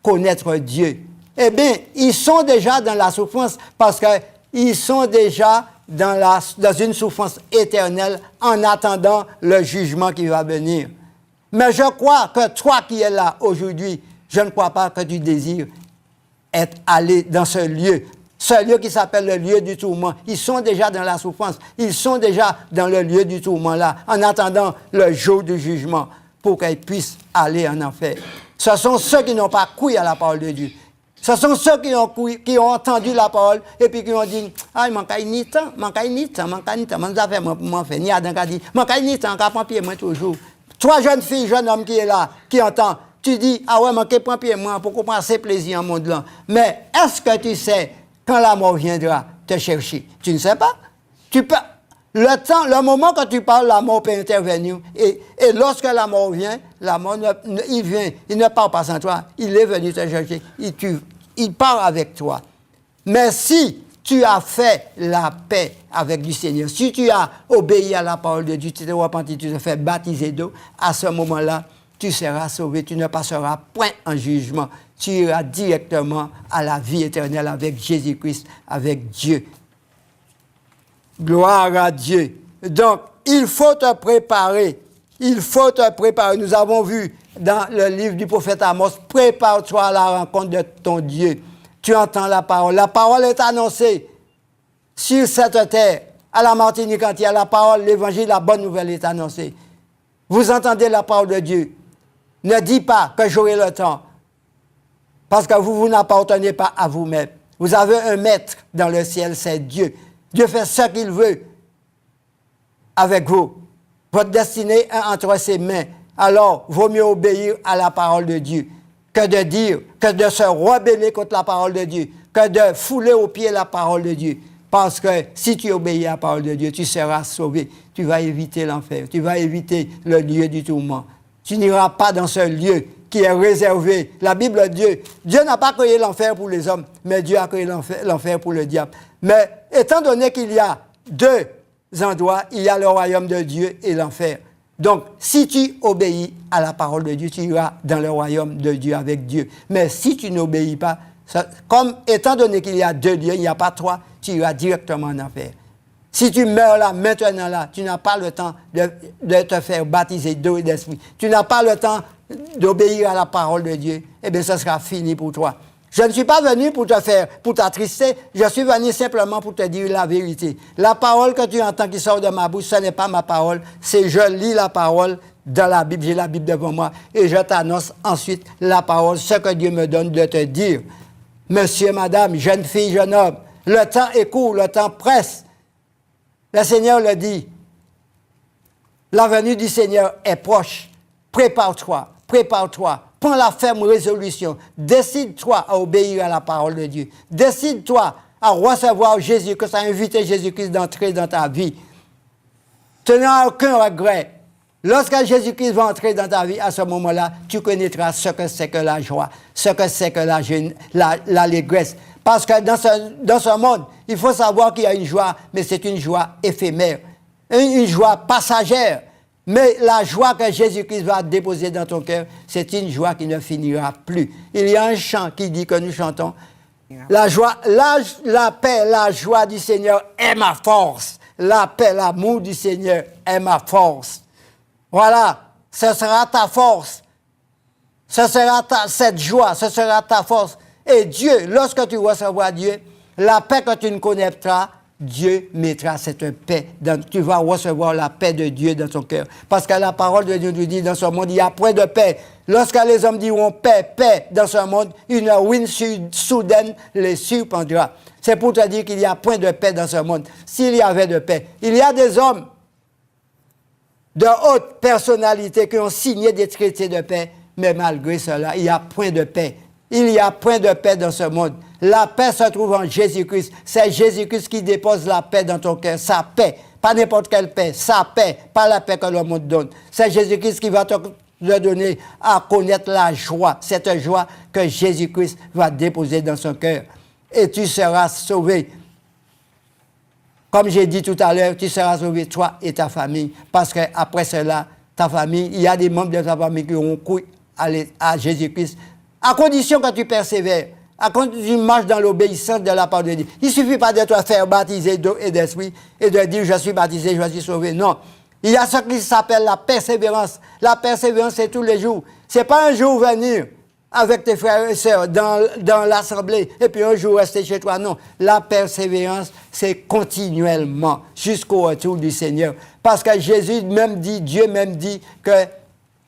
connaître Dieu. Eh bien, ils sont déjà dans la souffrance parce qu'ils sont déjà dans une souffrance éternelle en attendant le jugement qui va venir. Mais je crois que toi qui es là aujourd'hui, je ne crois pas que tu désires être allé dans ce lieu qui s'appelle le lieu du tourment. Ils sont déjà dans la souffrance, ils sont déjà dans le lieu du tourment là, en attendant le jour du jugement pour qu'ils puissent aller en enfer. Ce sont ceux qui n'ont pas cru à la parole de Dieu. Ce sont ceux qui ont entendu la parole et puis qui ont dit « Ah, il manque ni temps, ni Adam qui a dit « Manque ni temps, qu'à prendre pied moi toujours. » Toi, jeune fille, jeune homme qui est là, qui entend, tu dis « Ah ouais, manque prendre pied moi pour qu'on prenne assez plaisir en monde là. » Mais est-ce que tu sais quand la mort viendra te chercher? Tu ne sais pas. Tu peux... Le moment que tu parles, la mort peut intervenir. Et lorsque la mort vient, il ne part pas sans toi. Il est venu te chercher. Il part avec toi. Mais si tu as fait la paix avec du Seigneur, si tu as obéi à la parole de Dieu, tu t'es repenti, tu te fais baptiser d'eau, à ce moment-là, tu seras sauvé. Tu ne passeras point en jugement. Tu iras directement à la vie éternelle avec Jésus-Christ, avec Dieu. Gloire à Dieu. Donc, il faut te préparer. Il faut te préparer. Nous avons vu dans le livre du prophète Amos, prépare-toi à la rencontre de ton Dieu. Tu entends la parole. La parole est annoncée sur cette terre. À la Martinique entière, la parole, l'évangile, la bonne nouvelle est annoncée. Vous entendez la parole de Dieu. Ne dis pas que j'aurai le temps. Parce que vous n'appartenez pas à vous-même. Vous avez un maître dans le ciel, c'est Dieu. Dieu fait ce qu'il veut avec vous. Votre destinée est entre ses mains. Alors, vaut mieux obéir à la parole de Dieu que de dire, que de se rebeller contre la parole de Dieu, que de fouler aux pieds la parole de Dieu. Parce que si tu obéis à la parole de Dieu, tu seras sauvé. Tu vas éviter l'enfer. Tu vas éviter le lieu du tourment. Tu n'iras pas dans ce lieu qui est réservé. La Bible dit, Dieu n'a pas créé l'enfer pour les hommes, mais Dieu a créé l'enfer pour le diable. Mais étant donné qu'il y a deux endroits, il y a le royaume de Dieu et l'enfer. Donc, si tu obéis à la parole de Dieu, tu iras dans le royaume de Dieu avec Dieu. Mais si tu n'obéis pas, étant donné qu'il y a deux lieux, il n'y a pas trois, tu iras directement en enfer. Si tu meurs là, maintenant là, tu n'as pas le temps de te faire baptiser d'eau et d'esprit. Tu n'as pas le temps d'obéir à la parole de Dieu. Eh bien, ce sera fini pour toi. Je ne suis pas venu pour t'attrister, je suis venu simplement pour te dire la vérité. La parole que tu entends qui sort de ma bouche, ce n'est pas ma parole, c'est je lis la parole dans la Bible, j'ai la Bible devant moi, et je t'annonce ensuite la parole, ce que Dieu me donne de te dire. Monsieur, madame, jeune fille, jeune homme, le temps est court, le temps presse. Le Seigneur le dit, la venue du Seigneur est proche. Prépare-toi, prépare-toi. Prends la ferme résolution. Décide-toi à obéir à la parole de Dieu. Décide-toi à recevoir Jésus-Christ, à inviter Jésus-Christ d'entrer dans ta vie. Tu n'as aucun regret. Lorsque Jésus-Christ va entrer dans ta vie, à ce moment-là, tu connaîtras ce que c'est que la joie, ce que c'est que l'allégresse. Parce que dans ce monde, il faut savoir qu'il y a une joie, mais c'est une joie éphémère, une joie passagère. Mais la joie que Jésus-Christ va déposer dans ton cœur, c'est une joie qui ne finira plus. Il y a un chant qui dit que nous chantons, la joie, la paix, la joie du Seigneur est ma force. La paix, l'amour du Seigneur est ma force. Voilà, ce sera ta force. Ce sera cette joie, ce sera ta force. Et Dieu, lorsque tu recevras Dieu, la paix que tu ne connaîtras, Dieu mettra cette paix. Tu vas recevoir la paix de Dieu dans ton cœur. Parce que la parole de Dieu nous dit, dans ce monde, il n'y a point de paix. Lorsque les hommes diront paix, paix dans ce monde, une ruine soudaine les surprendra. C'est pour te dire qu'il n'y a point de paix dans ce monde. S'il y avait de paix, il y a des hommes de haute personnalité qui ont signé des traités de paix, mais malgré cela, il n'y a point de paix. Il n'y a point de paix dans ce monde. La paix se trouve en Jésus-Christ. C'est Jésus-Christ qui dépose la paix dans ton cœur. Sa paix, pas n'importe quelle paix. Sa paix, pas la paix que le monde donne. C'est Jésus-Christ qui va te de donner à connaître la joie, cette joie que Jésus-Christ va déposer dans son cœur. Et tu seras sauvé. Comme j'ai dit tout à l'heure, tu seras sauvé, toi et ta famille. Parce qu'après cela, ta famille, il y a des membres de ta famille qui ont cru à Jésus-Christ. À condition que tu persévères, à condition que tu marches dans l'obéissance de la part de Dieu. Il ne suffit pas de te faire baptiser d'eau et d'esprit et de dire je suis baptisé, je suis sauvé. Non. Il y a ce qui s'appelle la persévérance. La persévérance, c'est tous les jours. Ce n'est pas un jour venir avec tes frères et sœurs dans l'assemblée et puis un jour rester chez toi. Non. La persévérance, c'est continuellement jusqu'au retour du Seigneur. Parce que Jésus même dit, Dieu même dit que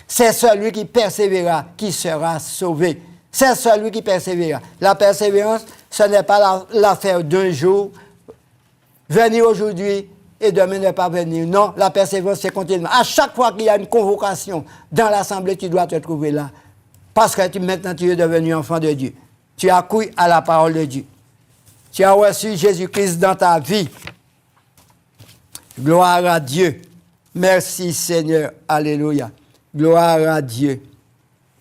c'est celui qui persévérera qui sera sauvé. C'est celui qui persévérera. La persévérance, ce n'est pas l'affaire d'un jour, venir aujourd'hui et demain ne pas venir. Non, la persévérance, c'est continuellement. À chaque fois qu'il y a une convocation dans l'assemblée, tu dois te trouver là. Parce que maintenant, tu es devenu enfant de Dieu. Tu as cru à la parole de Dieu. Tu as reçu Jésus-Christ dans ta vie. Gloire à Dieu. Merci Seigneur. Alléluia. Gloire à Dieu.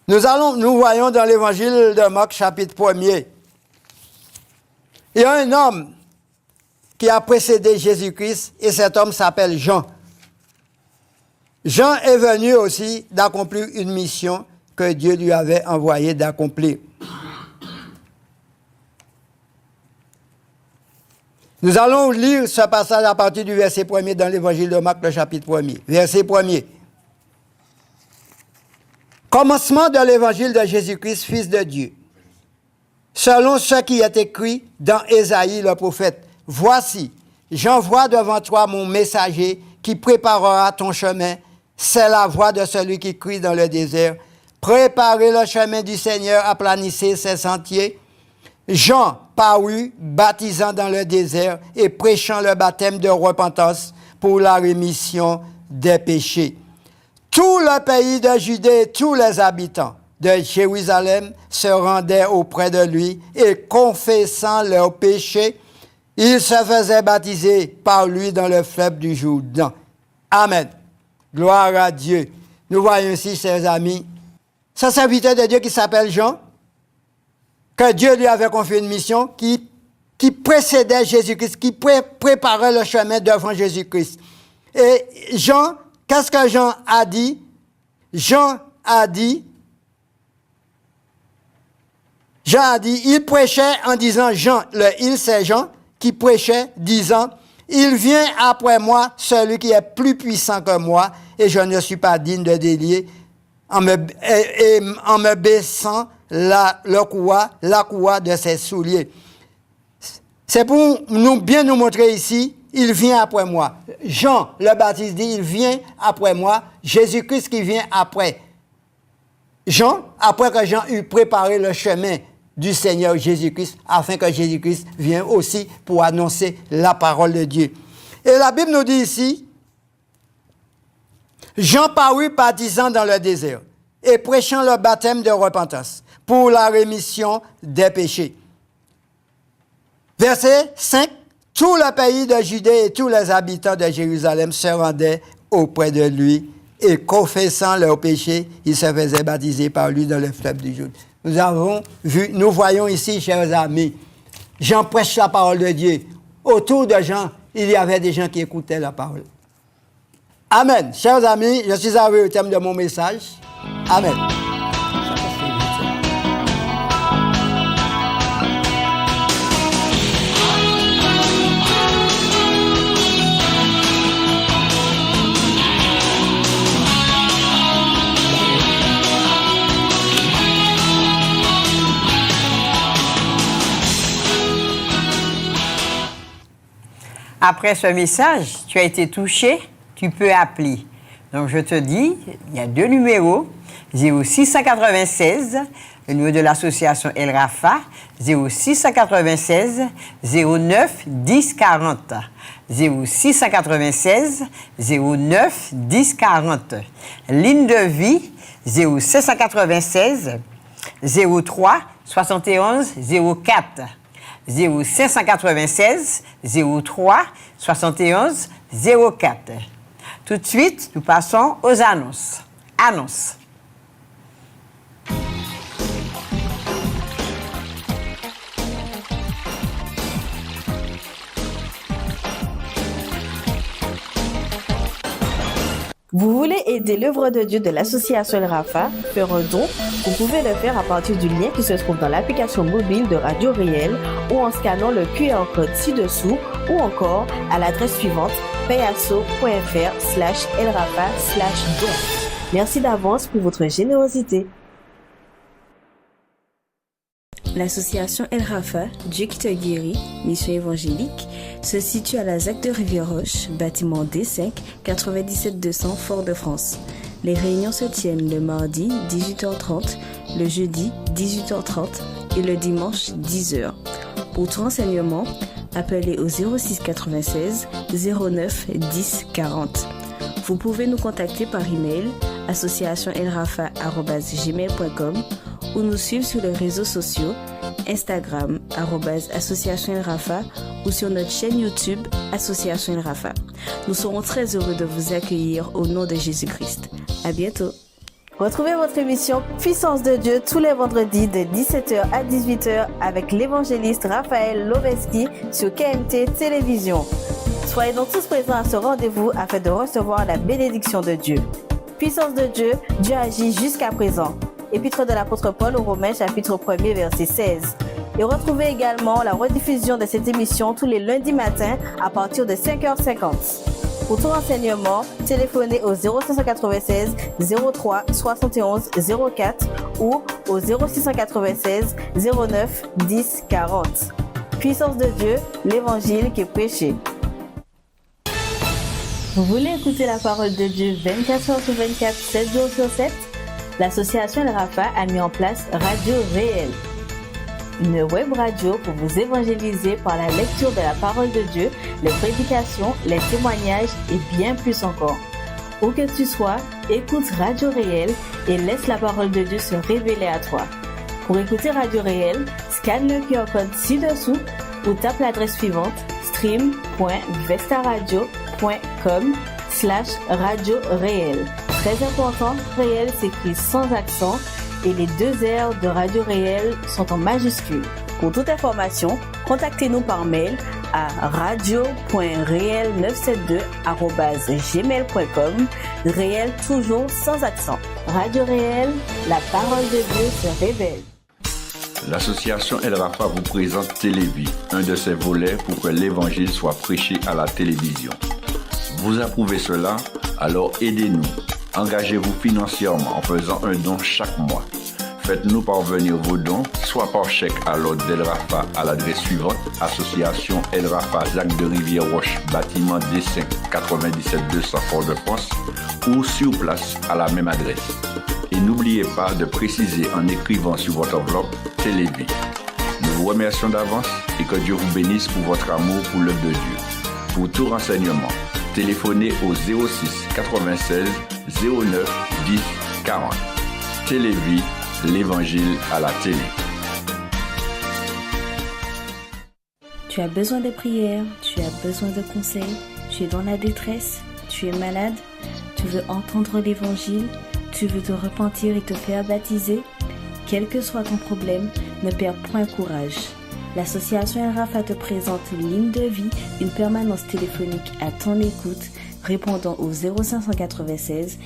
Nous voyons dans l'évangile de Marc, chapitre 1er. Il y a un homme qui a précédé Jésus-Christ et cet homme s'appelle Jean. Jean est venu aussi d'accomplir une mission que Dieu lui avait envoyé d'accomplir. Nous allons lire ce passage à partir du verset 1er dans l'évangile de Marc, le chapitre 1er. Verset 1er. Commencement de l'évangile de Jésus-Christ, Fils de Dieu. Selon ce qui est écrit dans Ésaïe le prophète. Voici, j'envoie devant toi mon messager qui préparera ton chemin. C'est la voix de celui qui crie dans le désert. Préparez le chemin du Seigneur, aplanissez ses sentiers. Jean parut, baptisant dans le désert et prêchant le baptême de repentance pour la rémission des péchés. Tout le pays de Judée et tous les habitants de Jérusalem se rendaient auprès de lui et confessant leurs péchés, ils se faisaient baptiser par lui dans le fleuve du Jourdain. Amen. Gloire à Dieu. Nous voyons ici, chers amis, ce serviteur de Dieu qui s'appelle Jean, que Dieu lui avait confié une mission qui précédait Jésus-Christ, qui préparait le chemin devant Jésus-Christ. Et Jean, qu'est-ce que Jean a dit? Jean a dit, il prêchait en disant, il c'est Jean, qui prêchait disant, il vient après moi celui qui est plus puissant que moi, et je ne suis pas digne de délier en me baissant la courroie de ses souliers. C'est pour bien nous montrer ici, il vient après moi. Jean le Baptiste dit, il vient après moi. Jésus-Christ qui vient après. Jean, après que Jean eut préparé le chemin du Seigneur Jésus-Christ, afin que Jésus-Christ vienne aussi pour annoncer la parole de Dieu. Et la Bible nous dit ici, Jean parut baptisant dans le désert et prêchant le baptême de repentance pour la rémission des péchés. Verset 5. Tout le pays de Judée et tous les habitants de Jérusalem se rendaient auprès de lui et confessant leurs péchés, ils se faisaient baptiser par lui dans le fleuve du Jourdain. Nous voyons ici, chers amis, Jean prêche la parole de Dieu. Autour de Jean, il y avait des gens qui écoutaient la parole. Amen. Chers amis, je suis arrivé au thème de mon message. Amen. Après ce message, tu as été touché, tu peux appeler. Donc, je te dis, il y a 2 numéros, 0696, le numéro de l'association El Rafa, 0696 09 10 40. 0696 09 10 40. Ligne de vie, 0796 03 71 04. 0596 03 71 04. Tout de suite, nous passons aux annonces. Annonces. Vous voulez aider l'œuvre de Dieu de l'association El Rafa, faire un don? Vous pouvez le faire à partir du lien qui se trouve dans l'application mobile de Radio Réel ou en scannant le QR code ci-dessous ou encore à l'adresse suivante payasso.fr/elrafa/don. Merci d'avance pour votre générosité. L'association El Rafa, Dieu qui te guérit, mission évangélique, se situe à la ZAC de Rivière-Roche, bâtiment D5, 97 200 Fort-de-France. Les réunions se tiennent le mardi 18h30, le jeudi 18h30 et le dimanche 10h. Pour tout renseignement, appelez au 06 96 09 10 40. Vous pouvez nous contacter par email associationelrafa@gmail.com ou nous suivre sur les réseaux sociaux Instagram @associationelrafa ou sur notre chaîne YouTube Association El Rafa. Nous serons très heureux de vous accueillir au nom de Jésus-Christ. À bientôt. Retrouvez votre émission Puissance de Dieu tous les vendredis de 17h à 18h avec l'évangéliste Raphaël Loveski sur KMT Télévision. Soyez donc tous présents à ce rendez-vous afin de recevoir la bénédiction de Dieu. Puissance de Dieu, Dieu agit jusqu'à présent. Épître de l'apôtre Paul aux Romains, chapitre 1er, verset 16. Et retrouvez également la rediffusion de cette émission tous les lundis matins à partir de 5h50. Pour tout renseignement, téléphonez au 0596 03 71 04 ou au 0696 09 10 40. Puissance de Dieu, l'évangile qui est prêché. Vous voulez écouter la parole de Dieu 24h sur 24, 7 jours sur 7? L'association El Rafa a mis en place Radio Réel, une web radio pour vous évangéliser par la lecture de la parole de Dieu, les prédications, les témoignages et bien plus encore. Où que tu sois, écoute Radio Réel et laisse la parole de Dieu se révéler à toi. Pour écouter Radio Réel, scanne le QR code ci-dessous ou tape l'adresse suivante stream.vestaradio.com/radio réel. Très important, Réel s'écrit sans accent et les 2 R de Radio Réel sont en majuscules. Pour toute information, contactez-nous par mail à radio.réel972@gmail.com. Réel toujours sans accent. Radio Réel, la parole de Dieu se révèle. L'association El Rafa vous présente Télévie, un de ses volets pour que l'évangile soit prêché à la télévision. Vous approuvez cela? Alors aidez-nous. Engagez-vous financièrement en faisant un don chaque mois. Faites-nous parvenir vos dons, soit par chèque à l'ordre d'El Rafa à l'adresse suivante, Association El Rafa, ZAC de Rivière-Roche, bâtiment D5, 97 200 Fort-de-France, ou sur place à la même adresse. Et n'oubliez pas de préciser en écrivant sur votre enveloppe Télévie. Nous vous remercions d'avance et que Dieu vous bénisse pour votre amour pour l'œuvre de Dieu. Pour tout renseignement, téléphonez au 06 96 09 10 40. Télévie, l'évangile à la télé. Tu as besoin de prière, tu as besoin de conseils, tu es dans la détresse, tu es malade, tu veux entendre l'évangile, tu veux te repentir et te faire baptiser. Quel que soit ton problème, ne perds point courage. L'association El Rafa te présente Ligne de vie, une permanence téléphonique à ton écoute, répondant au 0596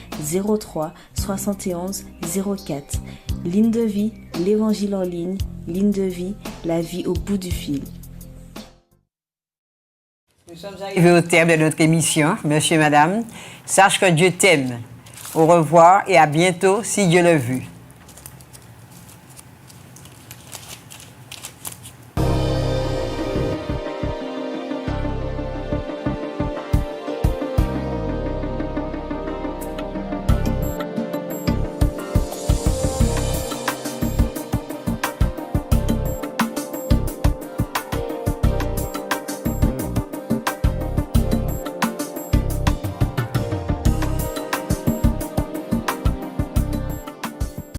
03 71 04. Ligne de vie, l'évangile en ligne. Ligne de vie, la vie au bout du fil. Nous sommes arrivés au terme de notre émission. Monsieur, madame, sache que Dieu t'aime. Au revoir et à bientôt si Dieu le veut.